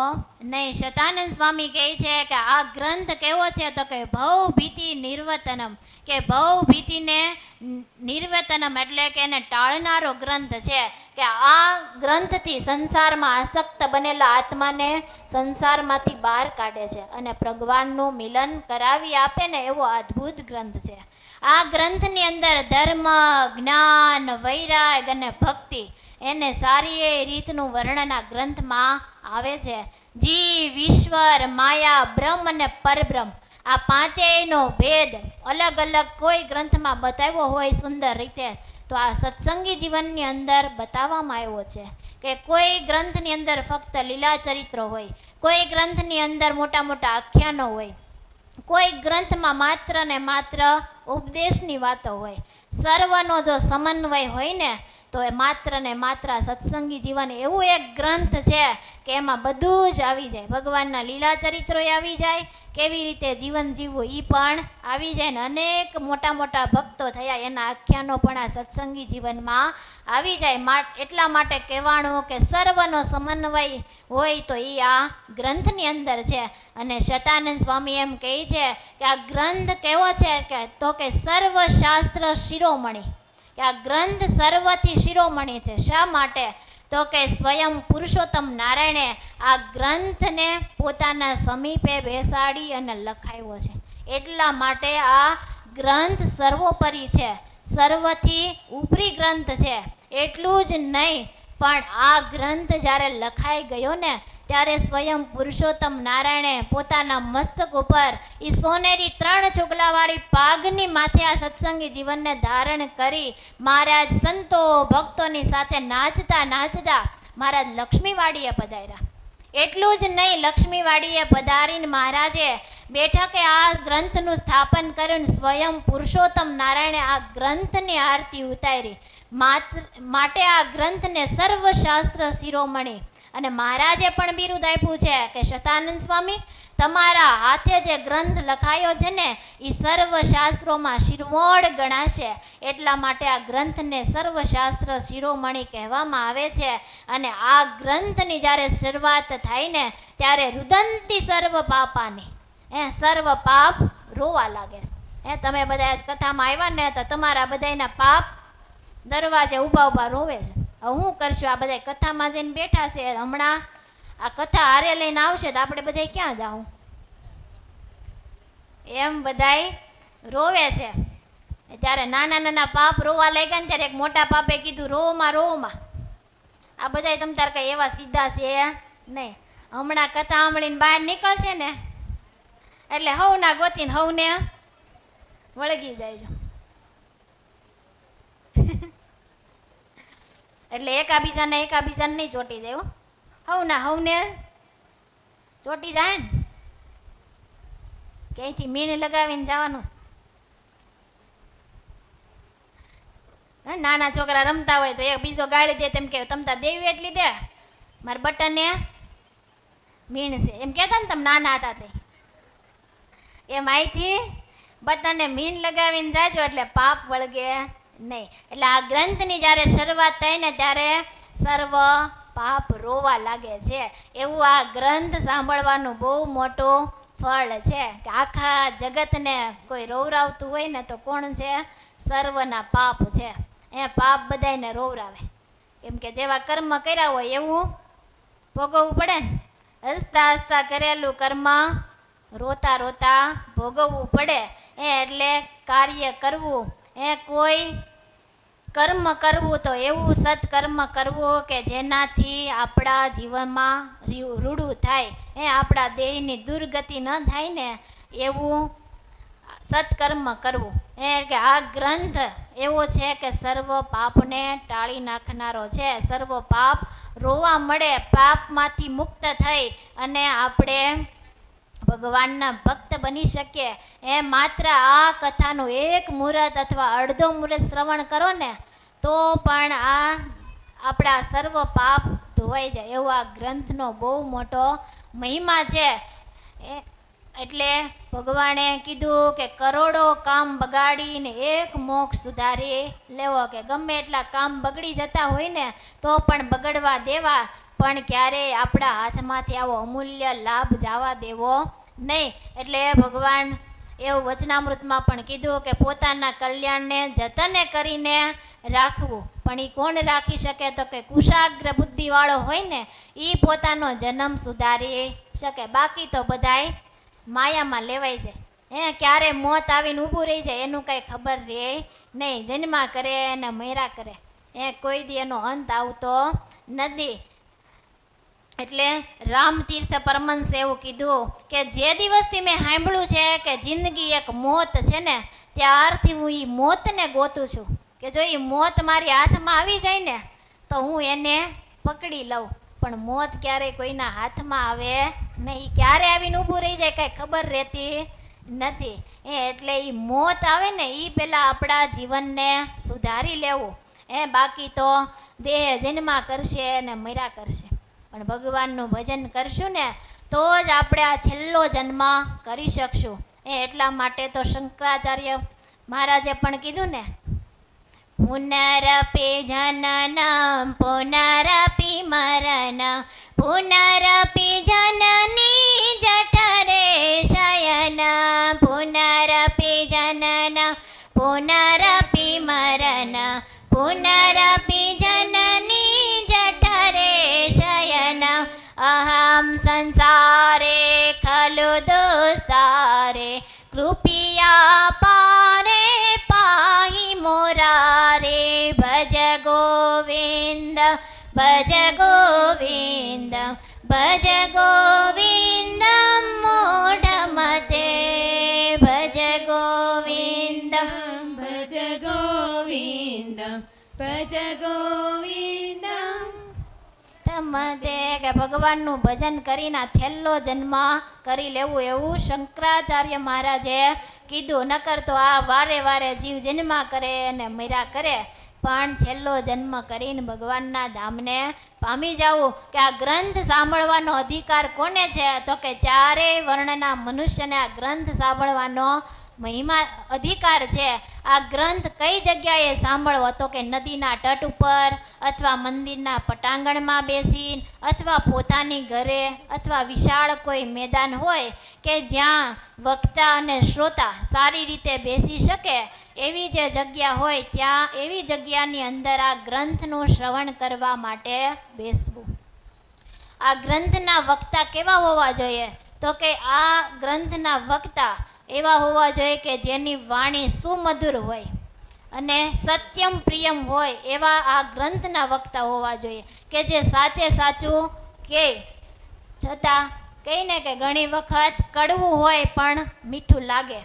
નહીં. શતાનંદ સ્વામી કહે છે કે આ ગ્રંથ કેવો છે તો કે ભવ ભીતિ નિર્વતનમ, કે ભવ ભીતિને નિર્વતનમ એટલે કે એને ટાળનારો ગ્રંથ છે. કે આ ગ્રંથથી સંસારમાં આસક્ત બનેલા આત્માને સંસારમાંથી બહાર કાઢે છે અને ભગવાનનું મિલન કરાવી આપે ને એવો અદ્ભુત ગ્રંથ છે. આ ગ્રંથની અંદર ધર્મ, જ્ઞાન, વૈરાગ અને ભક્તિ એને સારી એ રીતનું વર્ણન આ ગ્રંથમાં આવે છે. જીવ, ઈશ્વર, માયા, બ્રહ્મ અને પરબ્રહ્મ આ પાંચેયનો ભેદ અલગ અલગ કોઈ ગ્રંથમાં બતાવ્યો હોય સુંદર રીતે તો આ સત્સંગી જીવનની અંદર બતાવવામાં આવ્યો છે. કે કોઈ ગ્રંથની અંદર ફક્ત લીલા ચરિત્રો હોય, કોઈ ગ્રંથની અંદર મોટા મોટા આખ્યાનો હોય, કોઈ ગ્રંથમાં માત્ર ને માત્ર ઉપદેશની વાતો હોય. સર્વનો જો સમન્વય હોય ને તો એ માત્ર ને માત્ર સત્સંગી જીવન એવું એક ગ્રંથ છે કે એમાં બધું જ આવી જાય. ભગવાનના લીલા ચરિત્રો આવી જાય, કેવી રીતે જીવન જીવવું એ પણ આવી જાય ને અનેક મોટા મોટા ભક્તો થયા એના આખ્યાનો પણ આ સત્સંગી જીવનમાં આવી જાય. એટલા માટે કહેવાનું કે સર્વનો સમન્વય હોય તો એ આ ગ્રંથની અંદર છે. અને શતાનંદ સ્વામી એમ કહે છે કે આ ગ્રંથ કેવો છે કે સર્વશાસ્ત્ર શિરોમણી, કે આ ગ્રંથ સર્વથી શિરોમણી છે. શા માટે? તો કે સ્વયં પુરુષોત્તમ નારાયણે આ ગ્રંથને પોતાના સમીપે બેસાડી અને લખાવ્યો છે. એટલા માટે આ ગ્રંથ સર્વોપરી છે, સર્વથી ઉપરી ગ્રંથ છે. એટલું જ નહીં પણ આ ગ્રંથ જ્યારે લખાઈ ગયો ને ત્યારે સ્વયં પુરુષોત્તમ નારાયણે પોતાના મસ્તક ઉપર એ સોનેરી 3 ચોગલાવાળી પાઘની માથે આ સત્સંગી જીવનને ધારણ કરી મહારાજ સંતો ભક્તોની સાથે નાચતા નાચતા મહારાજ લક્ષ્મીવાડીએ પધાર્યા. એટલું જ નહીં, લક્ષ્મીવાડીએ પધારીને મહારાજે બેઠકે આ ગ્રંથનું સ્થાપન કર્યું. સ્વયં પુરુષોત્તમ નારાયણે આ ગ્રંથની આરતી ઉતારી. માટે આ ગ્રંથને સર્વશાસ્ત્ર શિરોમણી અને મહારાજે પણ બિરુદ આપ્યું છે કે શતાનંદ સ્વામી, તમારા હાથે જે ગ્રંથ લખાયો છે ને એ સર્વશાસ્ત્રોમાં શિરોમણ ગણાશે, એટલા માટે આ ગ્રંથને સર્વશાસ્ત્ર શિરોમણી કહેવામાં આવે છે. અને આ ગ્રંથની જ્યારે શરૂઆત થાય ને ત્યારે રુદંતી સર્વ પાપાની, સર્વ પાપ રોવા લાગે છે. તમે બધા આજ કથામાં આવ્યા ને તો તમારા બધાના પાપ દરવાજે ઊભા ઊભા રોવે છે. હવે શું કરશું, આ બધા કથામાં જઈને બેઠા છે, હમણાં આ કથા હારે લઈને આવશે તો આપણે બધા ક્યાં જાવું, એમ બધાય રોવે છે. ત્યારે નાના નાના પાપ રોવા લાગ્યા ને ત્યારે એક મોટા પાપે કીધું રોમાં રોમાં. આ બધાય તમ તાર કઈ એવા સીધા છે નહીં. હમણાં કથા સાંભળીને બહાર નીકળશે ને એટલે હવના ગોતીને હવને વળગી જાય છે. એટલે એકાબીજાને નહીં ચોટી જાય, હવના હવને ચોટી જાય ને. ક્યાંયથી મીણ લગાવીને જવાનું. નાના છોકરા રમતા હોય તો એક બીજો ગાળી દે, તેમ કે તમતા દેવી એટલી દે, મારા બટનને મીણ છે એમ કહેતા ને તમે નાના હતા તે. એમ અહીંથી બટનને મીણ લગાવીને જાજો એટલે પાપ વળગે નહીં. એટલે આ ગ્રંથની જ્યારે શરૂઆત થઈ ને ત્યારે સર્વ પાપ રોવા લાગે છે. એવું આ ગ્રંથ સાંભળવાનું બહુ મોટું ફળ છે કે આખા જગતને કોઈ રોવરાવતું હોય ને તો કોણ છે? સર્વના પાપ છે. પાપ બધાને રોવરાવે, કેમ કે જેવા કર્મ કર્યા હોય એવું ભોગવવું પડે ને. હસતા હસતા કરેલું કર્મ રોતા રોતા ભોગવવું પડે. એટલે કાર્ય કરવું, કોઈ કર્મ કરવું તો એવું સત્કર્મ કરવું કે જેનાથી આપણા જીવનમાં રૂડું થાય, આપણા દેહની દુર્ગતિ ન થાય ને એવું સત્કર્મ કરવું. કે આ ગ્રંથ એવો છે કે સર્વ પાપને ટાળી નાખનારો છે. સર્વ પાપ રોવા મળે, પાપમાંથી મુક્ત થઈ અને આપણે ભગવાનના ભક્ત બની શકીએ. માત્ર આ કથાનું એક મુહૂર્ત અથવા અડધો મુહૂર્ત શ્રવણ કરો ને તો પણ આ આપણા સર્વ પાપ ધોવાઈ જાય. એવો આ ગ્રંથનો બહુ મોટો મહિમા છે. એટલે ભગવાને કીધું કે કરોડો કામ બગાડીને એક મોક્ષ સુધારી લેવો. કે ગમે એટલા કામ બગડી જતા હોય ને તો પણ બગડવા દેવા, પણ ક્યારેય આપણા હાથમાંથી આવો અમૂલ્ય લાભ જવા દેવો નહીં. એટલે ભગવાન એવું વચનામૃતમાં પણ કીધું કે પોતાના કલ્યાણને જતને કરીને રાખવું. પણ એ કોણ રાખી શકે? તો કે કુશાગ્ર બુદ્ધિવાળો હોય ને એ પોતાનો જન્મ સુધારી શકે. બાકી તો બધાય માયામાં લેવાઈ જાય. ક્યારે મોત આવીને ઊભું રહી જાય એનું કાંઈ ખબર રહે નહીં. જન્મા કરે અને મર્યા કરે, કોઈ દી એનો અંત આવતો નથી. એટલે રામતીર્થ પરમહંસે એવું કીધું કે જે દિવસથી મેં સાંભળ્યું છે કે જિંદગી એક મોત છે ને ત્યારથી હું એ મોતને ગોતું છું. કે જો એ મોત મારી હાથમાં આવી જાય ને તો હું એને પકડી લઉં. પણ મોત ક્યારેય કોઈના હાથમાં આવે નહીં. ક્યારે આવીને ઊભું રહી જાય કાંઈ ખબર રહેતી નથી. એટલે એ મોત આવે ને એ પહેલાં આપણા જીવનને સુધારી લેવું. બાકી તો દેહ જન્મા કરશે ને મર્યા કરશે. પણ ભગવાનનું ભજન કરશું ને તો જ આપણે આ છેલ્લો જન્મ કરી શકશું. એટલા માટે તો શંકરાચાર્ય મહારાજે પણ કીધું ને, પુનરપી જનનમ પુનરપી મરણમ પુનરપી જનની જઠરે શયન પુનરપી જનન પુનરપી મરણ પુનરપી જનની જઠરે શયન અહમ સંસારે ખલુ દુસ્તારે કૃપયા પારે પાહી મોરારે ભજ ગોવિંદ ભજ ગોવિંદ ભજ ગોવિંદ મૂઢમતે ભજ ગોવિંદ ભજ ગોવિંદ ભજ ગોવિંદ. મતે કે ભગવાનનું ભજન કરીને છેલ્લો જન્મ કરી લેવું એવું શંકરાચાર્ય મહારાજે કીધું. નકર તો આ વારે વારે જીવ જન્મા કરે અને મર્યા કરે પણ છેલ્લો જન્મ કરીને ભગવાનના ધામને પામી જવું. કે આ ગ્રંથ સાંભળવાનો અધિકાર કોને છે? તો કે ચારેય વર્ણના મનુષ્યને આ ગ્રંથ સાંભળવાનો મહિમા અધિકાર છે. આ ગ્રંથ કઈ જગ્યાએ સાંભળવો? તો કે નદીના તટ ઉપર, અથવા મંદિરના પટાંગણમાં બેસીને, અથવા પોતાની ઘરે, અથવા વિશાળ કોઈ મેદાન હોય કે જ્યાં વક્તા અને શ્રોતા સારી રીતે બેસી શકે એવી જે જગ્યા હોય ત્યાં એવી જગ્યાની અંદર આ ગ્રંથનું શ્રવણ કરવા માટે બેસવું. આ ગ્રંથના વક્તા કેવા હોવા જોઈએ? તો કે આ ગ્રંથના વક્તા એવા હોવા જોઈએ કે જેની વાણી સુમધુર હોય અને સત્યમ પ્રિયમ હોય એવા આ ગ્રંથના વક્તા હોવા જોઈએ. કે જે સાચે સાચું કે છતાં કહીને કે ઘણી વખત કડવું હોય પણ મીઠું લાગે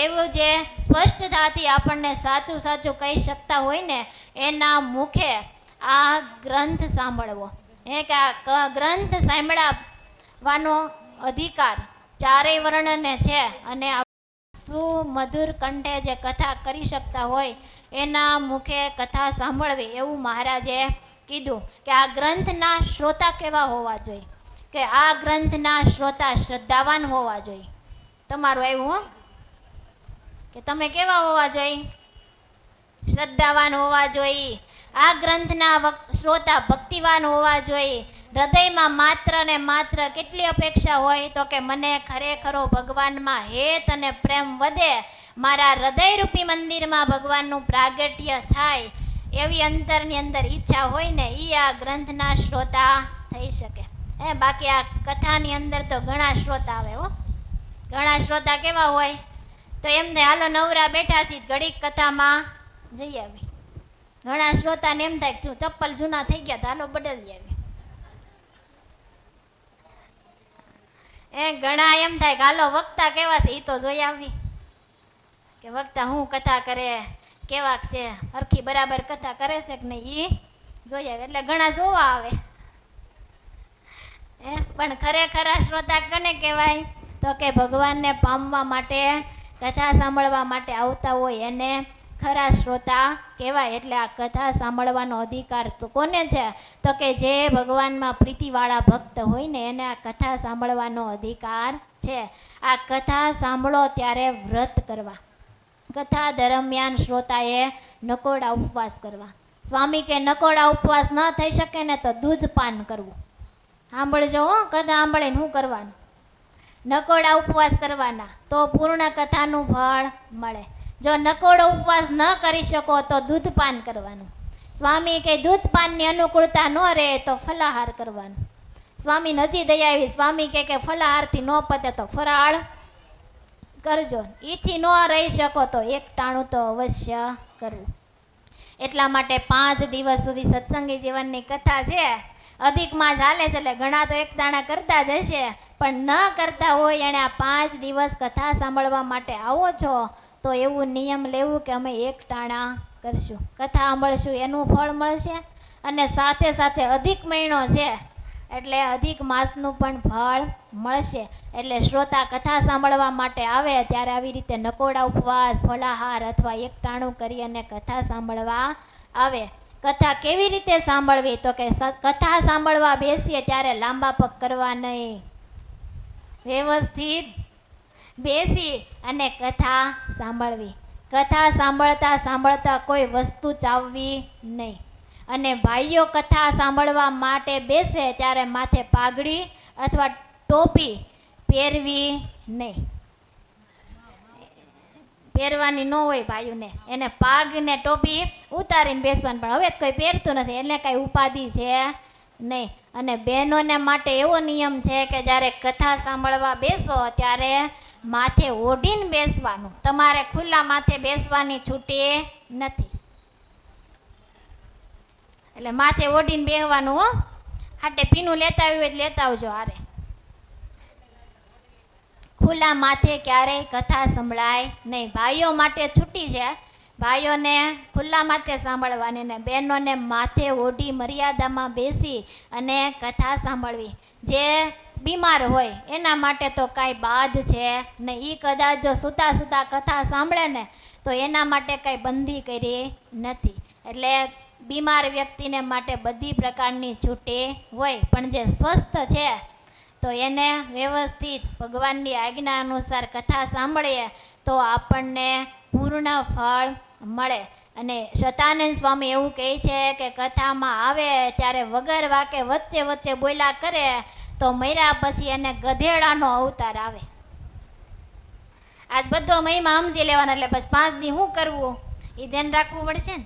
એવું જે સ્પષ્ટતાથી આપણને સાચું સાચું કહી શકતા હોય ને એના મુખે આ ગ્રંથ સાંભળવો. કે આ ગ્રંથ સાંભળવાનો અધિકાર ચારેય વર્ણને છે. અને સુમધુર કંઠે જે કથા કરી શકતા હોય એના મુખે કથા સાંભળવી એવું મહારાજે કીધું. કે આ ગ્રંથના શ્રોતા કેવા હોવા જોઈએ? કે આ ગ્રંથના શ્રોતા શ્રદ્ધાવાન હોવા જોઈએ. તમારું આવ્યું કે તમે કેવા હોવા જોઈએ? શ્રદ્ધાવાન હોવા જોઈએ. આ ગ્રંથના શ્રોતા ભક્તિવાન હોવા જોઈએ. હૃદયમાં માત્ર ને માત્ર કેટલી અપેક્ષા હોય? તો કે મને ખરેખરો ભગવાનમાં હેત અને પ્રેમ વધે, મારા હૃદયરૂપી મંદિરમાં ભગવાનનું પ્રાગટ્ય થાય એવી અંતરની અંદર ઈચ્છા હોય ને એ આ ગ્રંથના શ્રોતા થઈ શકે. બાકી આ કથાની અંદર તો ઘણા શ્રોતા આવે હો. ઘણા શ્રોતા કેવા હોય? તો એમ થાય હાલો નવરા બેઠા છીએ ઘડીક કથામાં જઈ આવી. ઘણા શ્રોતાને એમ થાય ચપ્પલ જૂના થઈ ગયા તો હાલો બદલી આવી. ઘણા એમ થાય કે હાલો વક્તા કેવા છે એ તો જોઈ આવી. કે વક્તા હું કથા કરે કેવાક છે, હરખી બરાબર કથા કરે છે કે નહીં એ જોઈ આવે. એટલે ઘણા જોવા આવે. પણ ખરેખર શ્રોતા કોને કહેવાય? તો કે ભગવાનને પામવા માટે કથા સાંભળવા માટે આવતા હોય એને ખરા શ્રોતા કહેવાય. એટલે આ કથા સાંભળવાનો અધિકાર તો કોને છે? તો કે જે ભગવાનમાં પ્રીતિવાળા ભક્ત હોય ને એને આ કથા સાંભળવાનો અધિકાર છે. આ કથા સાંભળો ત્યારે વ્રત કરવા. કથા દરમિયાન શ્રોતાએ નકોડા ઉપવાસ કરવા. સ્વામી કે નકોડા ઉપવાસ ન થઈ શકે ને તો દૂધ પાન કરવું. સાંભળજો કથા સાંભળીને શું કરવાનું? નકોડા ઉપવાસ કરવાના તો પૂર્ણ કથાનું ફળ મળે. જો નકોડો ઉપવાસ ન કરી શકો તો દૂધપાન કરવાનું. સ્વામી કે દૂધપાનની અનુકૂળતા ન રહે તો ફલાહાર કરવાનું. સ્વામી નજી દયા આવી. સ્વામી કે ફલાહારથી ન પતે તો ફરાળ કરજો. એથી ન રહી શકો તો એક ટાણું તો અવશ્ય કરવું. એટલા માટે 5 દિવસ સુધી સત્સંગી જીવનની કથા છે. અધિકમાં ચાલે છે એટલે ઘણા તો એક દાણા કરતા જ હશે, પણ ન કરતા હોય એણે આ 5 દિવસ કથા સાંભળવા માટે આવો છો તો એવું નિયમ લેવું કે અમે એક ટાણા કરશું, કથા સાંભળશું, એનું ફળ મળશે. અને સાથે સાથે અધિક મહિનો છે એટલે અધિક માસનું પણ ફળ મળશે. એટલે શ્રોતા કથા સાંભળવા માટે આવે ત્યારે આવી રીતે નકોડા ઉપવાસ, ફલાહાર અથવા એક ટાણું કરી અને કથા સાંભળવા આવે. કથા કેવી રીતે સાંભળવી? તો કે કથા સાંભળવા બેસીએ ત્યારે લાંબા પગ કરવા નહીં. વ્યવસ્થિત બેસી અને કથા સાંભળવી. કથા સાંભળતા સાંભળતા કોઈ વસ્તુ ચાવવી નહીં. અને ભાઈઓ કથા સાંભળવા માટે બેસે ત્યારે માથે પાઘડી અથવા ટોપી પહેરવી નહીં. પહેરવાની ન હોય ભાઈઓને, એને પાગ ને ટોપી ઉતારીને બેસવાનું. પણ હવે કોઈ પહેરતું નથી એટલે કાંઈ ઉપાધિ છે નહીં. અને બહેનોને માટે એવો નિયમ છે કે જ્યારે કથા સાંભળવા બેસો ત્યારે માથે ઓઢીને બેસવાનું. તમારે ખુલ્લા માથે બેસવાની છૂટી નથી. એટલે માથે ઓઢીને બેસવાનું હો. હાટે પીનું લેતા આવ્યું એટલે લેતા આવજો હારે. ખુલ્લા માથે ક્યારેય કથા સંભળાય નહીં. ભાઈઓ માટે છૂટી છે, ભાઈઓને ખુલ્લા માથે સાંભળવાની ને બહેનોને માથે ઓઢી મર્યાદામાં બેસી અને કથા સાંભળવી. જે બીમાર હોય એના માટે તો કાંઈ બાધ છે ને. એ કદાચ જો સૂતા સૂતા કથા સાંભળે ને તો એના માટે કાંઈ બંધી કરી નથી. એટલે બીમાર વ્યક્તિને માટે બધી પ્રકારની છૂટી હોય, પણ જે સ્વસ્થ છે તો એને વ્યવસ્થિત ભગવાનની આજ્ઞા અનુસાર કથા સાંભળીએ તો આપણને પૂર્ણ ફળ મળે. અને શતાનંદ સ્વામી એવું કહે છે કે કથામાં આવે ત્યારે વગર વાકે વચ્ચે વચ્ચે બોલ્યા કરે તો મર્યા પછી એને ગધેડાનો અવતાર આવે. આજ બધો મહિમા સમજી લેવાનો, એટલે બસ 5 દી શું કરવું એ ધ્યાન રાખવું પડશે ને.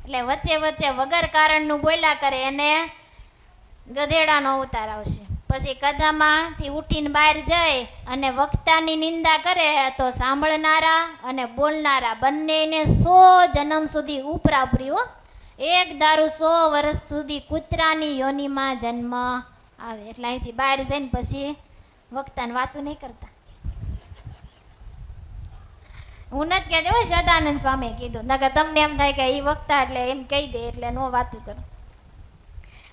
એટલે વચ્ચે વચ્ચે વગર કારણનું બોલ્યા કરે એને ગધેડાનો અવતાર આવશે. પછી કથામાંથી ઉઠીને બહાર જઈ અને વક્તાની નિંદા કરે તો સાંભળનારા અને બોલનારા બંનેને 100 જન્મ સુધી ઉપરાપર્યું, એક દારૂ 100 વર્ષ સુધી કૂતરાની યોનિમાં જન્મ આવે. એટલે અહીંથી બહાર જઈને પછી વક્તાને વાતું નહીં કરતા. હું નથી કહેતી હો, સદાનંદ સ્વામીએ કીધું, નકર તમને એમ થાય કે એ વક્તા એટલે એમ કહી દે એટલે નો વાતું કરો.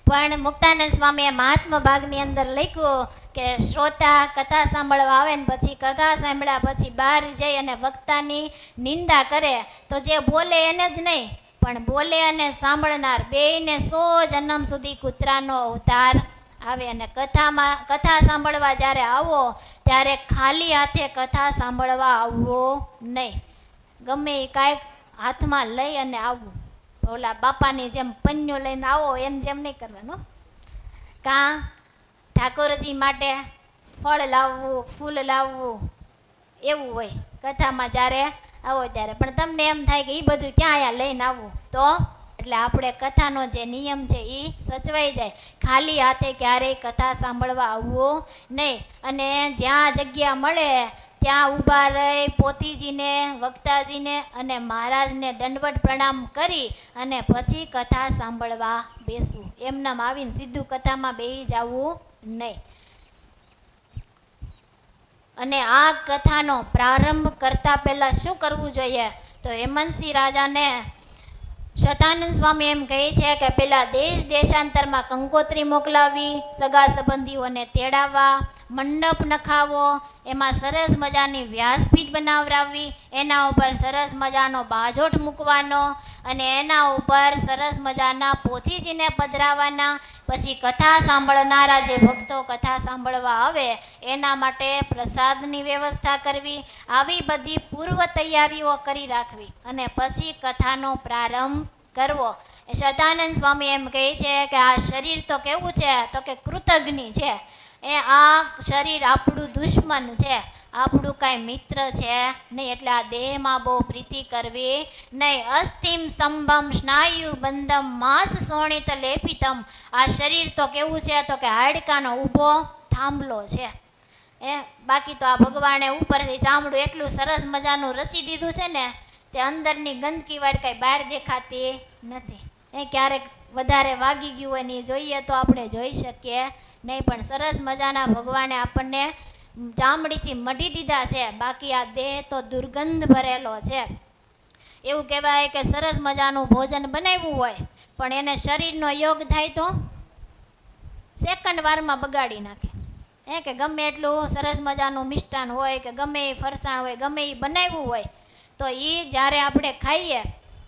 પણ મુક્તાનંદ સ્વામીએ મહાત્મા ભાગની અંદર લખ્યું કે શ્રોતા કથા સાંભળવા આવે ને પછી કથા સાંભળ્યા પછી બહાર જઈ અને વક્તાની નિંદા કરે તો જે બોલે એને જ નહીં પણ બોલે અને સાંભળનાર બેયને 100 જન્મ સુધી કૂતરાનો અવતાર આવે. અને કથા સાંભળવા જ્યારે આવો ત્યારે ખાલી હાથે કથા સાંભળવા આવવો નહીં, ગમે એ કાંઈક હાથમાં લઈ અને આવવું. ઓલા બાપાની જેમ પન્યું લઈને આવો એમ જેમ નહીં કરવાનું. કાં ઠાકોરજી માટે ફળ લાવવું, ફૂલ લાવવું એવું હોય કથામાં જ્યારે આવો ત્યારે. પણ તમને એમ થાય કે એ બધું ક્યાં અહીંયા લઈને આવવું, તો એટલે આપણે કથાનો જે નિયમ છે એ સચવાઈ જાય. ખાલી હાથે ક્યારેય કથા સાંભળવા આવવું નહીં. અને જ્યાં જગ્યા મળે ત્યાં ઊભા રહી પોથીજીને, વક્તાજીને અને મહારાજને દંડવત પ્રણામ કરી અને પછી કથા સાંભળવા બેસવું. એમનામ આવીને સીધું કથામાં બેસી જવું નહીં. અને આ કથાનો પ્રારંભ કરતા પહેલા શું કરવું જોઈએ, તો હેમંતસિંહ રાજાને શતાનંદ સ્વામી એમ કહે છે કે પેલા દેશ દેશાંતરમાં કંકોત્રી મોકલાવી, સગા સંબંધીઓને તેડાવવા, મંડપ નખાવો, એમાં સરસ મજાની વ્યાસપીઠ બનાવરાવવી, એના ઉપર સરસ મજાનો બાજોટ મૂકવાનો અને એના ઉપર સરસ મજાના પોથીજીને પધરાવવાના. પછી કથા સાંભળનારા જે ભક્તો કથા સાંભળવા આવે એના માટે પ્રસાદની વ્યવસ્થા કરવી. આવી બધી પૂર્વ તૈયારીઓ કરી રાખવી અને પછી કથાનો પ્રારંભ કરવો. શતાનંદ સ્વામી એમ કહે છે કે આ શરીર તો કેવું છે, તો કે કૃતજ્ઞ છે. આ શરીર આપણું દુશ્મન છે, આપણું કાંઈ મિત્ર છે નહીં. એટલે આ દેહમાં બહુ પ્રીતિ કરવી નહીં. અસ્થિમ સ્તંભમ સ્નાયુ બંધમ માંસ શોણિત લેપિતમ. આ શરીર તો કેવું છે, તો કે હાડકાનો ઊભો થાંભલો છે. બાકી તો આ ભગવાને ઉપરથી ચામડું એટલું સરસ મજાનું રચી દીધું છે ને તે અંદરની ગંદકી વાળ કાંઈ બહાર દેખાતી નથી. ક્યારેક વધારે વાગી ગયું હોય ને જોઈએ તો આપણે જોઈ શકીએ નહીં, પણ સરસ મજાના ભગવાને આપણને ચામડીથી મઢી દીધા છે. બાકી આ દેહ તો દુર્ગંધ ભરેલો છે. એવું કહેવાય કે સરસ મજાનું ભોજન બનાવ્યું હોય પણ એને શરીરનો યોગ થાય તો સેકન્ડ વારમાં બગાડી નાખે. કે ગમે એટલું સરસ મજાનું મિષ્ટાન હોય કે ગમે એ ફરસાણ હોય, ગમે એ બનાવ્યું હોય તો એ જ્યારે આપણે ખાઈએ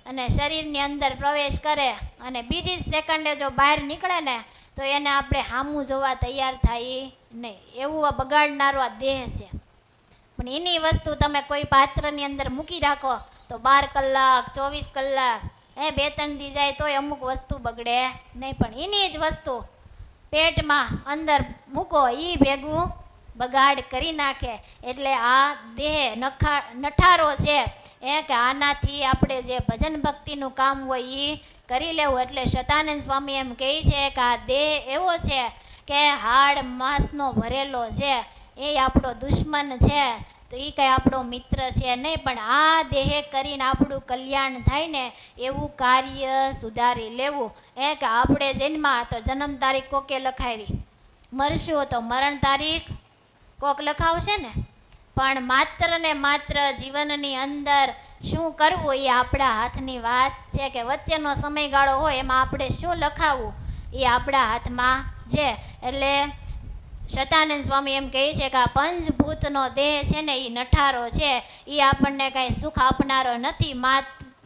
અને શરીરની અંદર પ્રવેશ કરે અને બીજી જ સેકન્ડે જો બહાર નીકળે ને તો એને આપણે સામું જોવા તૈયાર થાય નહીં. એવું આ બગાડનારો આ દેહ છે. પણ એની વસ્તુ તમે કોઈ પાત્રની અંદર મૂકી રાખો તો 12 કલાક 24 કલાક 2-3 દી જાય તોય અમુક વસ્તુ બગડે નહીં. પણ એની જ વસ્તુ પેટમાં અંદર મૂકો એ ભેગું બગાડ કરી નાખે. એટલે આ દેહ નઠારો છે કે આનાથી આપણે જે ભજન ભક્તિનું કામ હોય એ કરી લેવું. એટલે શતાનંદ સ્વામી એમ કહે છે કે આ દેહ એવો છે કે હાડ માંસનો ભરેલો છે, એ આપણો દુશ્મન છે, તો એ કંઈ આપણો મિત્ર છે નહીં. પણ આ દેહે કરીને આપણું કલ્યાણ થાય ને એવું કાર્ય સુધારી લેવું. કે આપણે જન્મા તો જન્મ તારીખ કોકે લખાવી, મરશું તો મરણ તારીખ કોક લખાવશે ને. પણ માત્ર ને માત્ર જીવનની અંદર શું કરવું એ આપણા હાથની વાત છે. કે વચ્ચેનો સમયગાળો હોય એમાં આપણે શું લખાવવું એ આપણા હાથમાં છે. એટલે શતાનંદ સ્વામી એમ કહે છે કે આ પંચભૂતનો દેહ છે ને એ નઠારો છે, એ આપણને કાંઈ સુખ આપનારો નથી.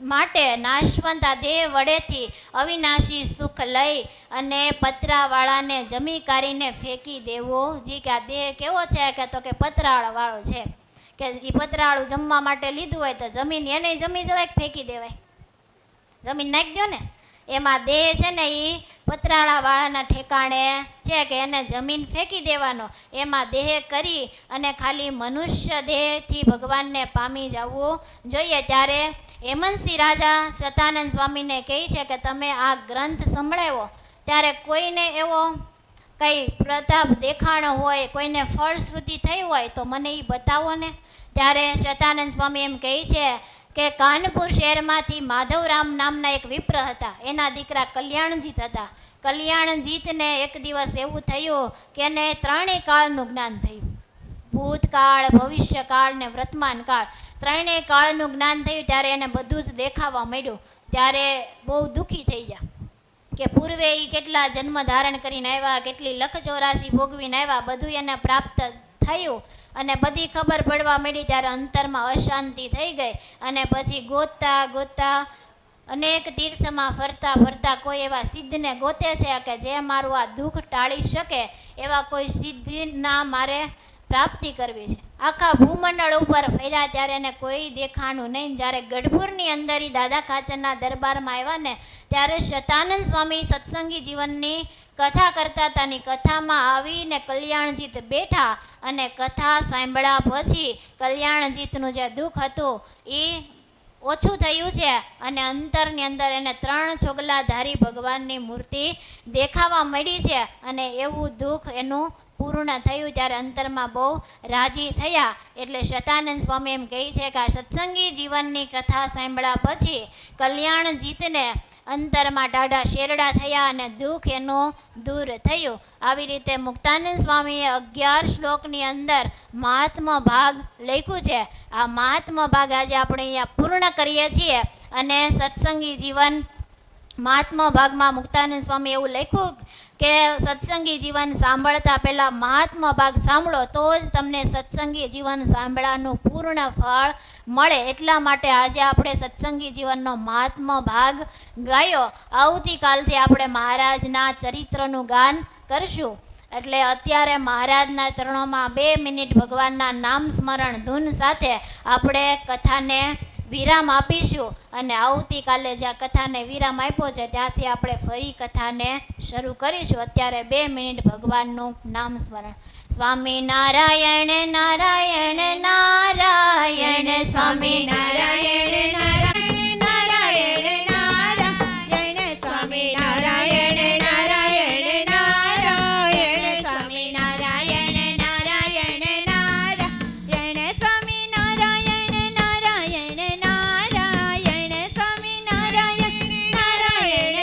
માટે નાશવંત આ દેહ વડેથી અવિનાશી સુખ લઈ અને પતરાવાળાને જમી કાઢીને ફેંકી દેવો. જી કે આ દેહ કેવો છે કે તો કે પતરાવાળો છે, કે એ પતરાવાળું જમવા માટે લીધું હોય તો જમીન એને જમી જવાય કે ફેંકી દેવાય? જમીન નાખી દો ને. એમાં દેહ છે ને એ પતરાળાવાળાના ઠેકાણે છે કે એને જમીન ફેંકી દેવાનો. એમાં દેહ કરી અને ખાલી મનુષ્ય દેહથી ભગવાનને પામી જવું જોઈએ. ત્યારે હેમંતસિંહ રાજા સતાનંદ સ્વામીને કહે છે કે તમે આ ગ્રંથ સંભળાવ્યો ત્યારે કોઈને એવો કંઈ પ્રતાપ દેખાણો હોય, કોઈને ફળશ્રુતિ થઈ હોય તો મને એ બતાવો ને. ત્યારે સતાનંદ સ્વામી એમ કહે છે કે કાનપુર શહેરમાંથી માધવરામ નામના એક વિપ્ર હતા, એના દીકરા કલ્યાણજીત હતા. કલ્યાણજીતને એક દિવસ એવું થયું કે એને ત્રણેય કાળનું જ્ઞાન થયું. ભૂતકાળ, ભવિષ્યકાળ ને વર્તમાન કાળ, ત્રણેય કાળનું જ્ઞાન થયું. ત્યારે એને બધું જ દેખાવા માંડ્યું. ત્યારે બહુ દુઃખી થઈ ગયા કે પૂર્વે એ કેટલા જન્મ ધારણ કરીને આવ્યા, કેટલી લખ 84 ભોગવીને આવ્યા, બધું એને પ્રાપ્ત થયું અને બધી ખબર પડવા માંડી. ત્યારે અંતરમાં અશાંતિ થઈ ગઈ અને પછી ગોતતા ગોતતા અનેક તીર્થમાં ફરતા ફરતા કોઈ એવા સિદ્ધને ગોતે છે કે જે મારું આ દુઃખ ટાળી શકે, એવા કોઈ સિદ્ધના મારે પ્રાપ્તિ કરવી છે. આખા ભૂમંડળ ઉપર ફર્યા ત્યારે એને કોઈ દેખાણું નહીં. જ્યારે ગઢપુરની અંદર દાદા ખાચરના દરબારમાં આવ્યા ને ત્યારે સતાનંદ સ્વામી સત્સંગી જીવનની કથા કરતા હતા. ની કથામાં આવીને કલ્યાણજીત બેઠા અને કથા સાંભળ્યા પછી કલ્યાણજીતનું જે દુઃખ હતું એ ઓછું થયું છે અને અંતરની અંદર એને 3 ચોગલાધારી ભગવાનની મૂર્તિ દેખાવા મળી છે અને એવું દુઃખ એનું પૂર્ણ થયું. ત્યારે અંતરમાં બહુ રાજી થયા. એટલે સતાનંદ સ્વામી એમ કહે છે કે આ સત્સંગી જીવનની કથા સાંભળ્યા પછી કલ્યાણજીતને અંતરમાં ટાઢા શેરડા થયા અને દુઃખ એનું દૂર થયું. આવી રીતે મુક્તાનંદ સ્વામીએ 11 શ્લોકની અંદર મહાત્મા ભાગ લખ્યું છે. આ મહાત્મા ભાગ આજે આપણે અહીંયા પૂર્ણ કરીએ છીએ. અને સત્સંગી જીવન મહાત્મા ભાગમાં મુક્તાનંદ સ્વામી એવું લખ્યું કે સત્સંગી જીવન સાંભળતા પહેલાં મહાત્મા ભાગ સાંભળો તો જ તમને સત્સંગી જીવન સાંભળવાનું પૂર્ણ ફળ મળે. એટલા માટે આજે આપણે સત્સંગી જીવનનો મહાત્મા ભાગ ગાયો. આવતીકાલથી આપણે મહારાજના ચરિત્રનું ગાન કરશું. એટલે અત્યારે મહારાજના ચરણોમાં 2 મિનિટ ભગવાનના નામ સ્મરણ ધૂન સાથે આપણે કથાને વિરામ આપીશું અને આવતીકાલે જ્યાં કથાને વિરામ આપ્યો છે ત્યાંથી આપણે ફરી કથાને શરૂ કરીશું. અત્યારે 2 મિનિટ ભગવાનનું નામ સ્મરણ. સ્વામી નારાયણ નારાયણ નારાયણ, સ્વામી નારાયણ નારાયણ નારાયણ નારાયણ, સ્વામી નારાયણ નારાયણ નારાયણ, સ્વામી નારાયણ નારાયણ નારાયણ, સ્વામી નારાયણ નારાયણ નારાયણ, સ્વામી નારાયણ નારાયણ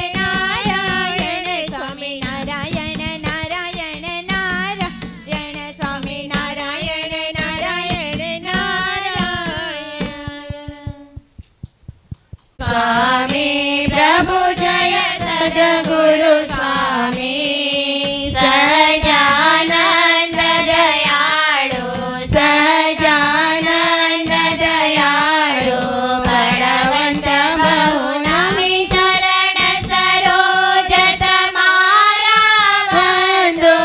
નારાયણ, સ્વામી નારાયણ નારાયણ નારાયણ, સ્વામી નારાયણ નારાયણ નારાયણ. સ્વામી પ્રભુ જય સદગુરુ સ્વામી સહજાનંદ દયાળુ, સહજાનંદ દયાળુ, બળવંત બહુનામી ચરણ સરોજ તમારા વંદો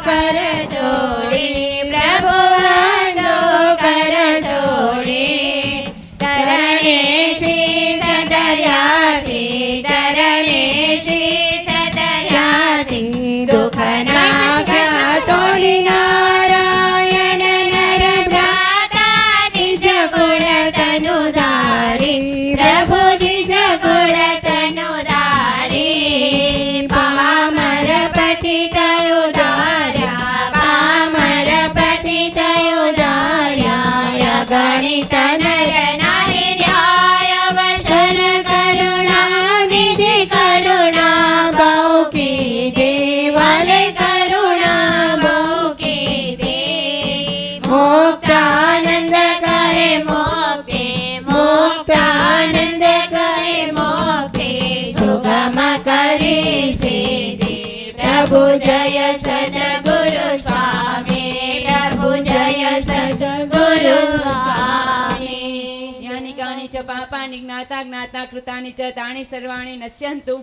કર જોડી, પ્રભુ વંદો કર જોડી. ચરણે શ્રી સદર્યાથી, ચરણે શ્રી સદર્યાથી, દુઃખ નાખ્યા તોડી નારાયણ નર ભ્રાતા, નિજ ગુણ તનુ ધારી, પ્રભુ નિજ ગુણ તનુ ધારી. પામર પતિત ઉધાર્યા, પામર પતિત ઉધાર્યા, ગણિત નર નારી ન્યાય અવસર કરુણા નિધિ, કરુણા બહુ કીધી, વાલે કરુણા બહુ કીધી. મુક્તાનંદ કહે મોક્તિ, મુક્તાનંદ કહે મોક્તિ, સુગમ કરી સિદ્ધિ. પ્રભુ જય સદગુરુ સ્વામી, પ્રભુ જય સદગુરુ સ્વામી. જ્ઞાની કાની ચ પાપાની પાપાनि ज्ञाता ज्ञाता कृतानि च तानि सर्वाणि नश्यन्तु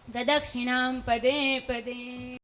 प्रदक्षिणां पदे पदे।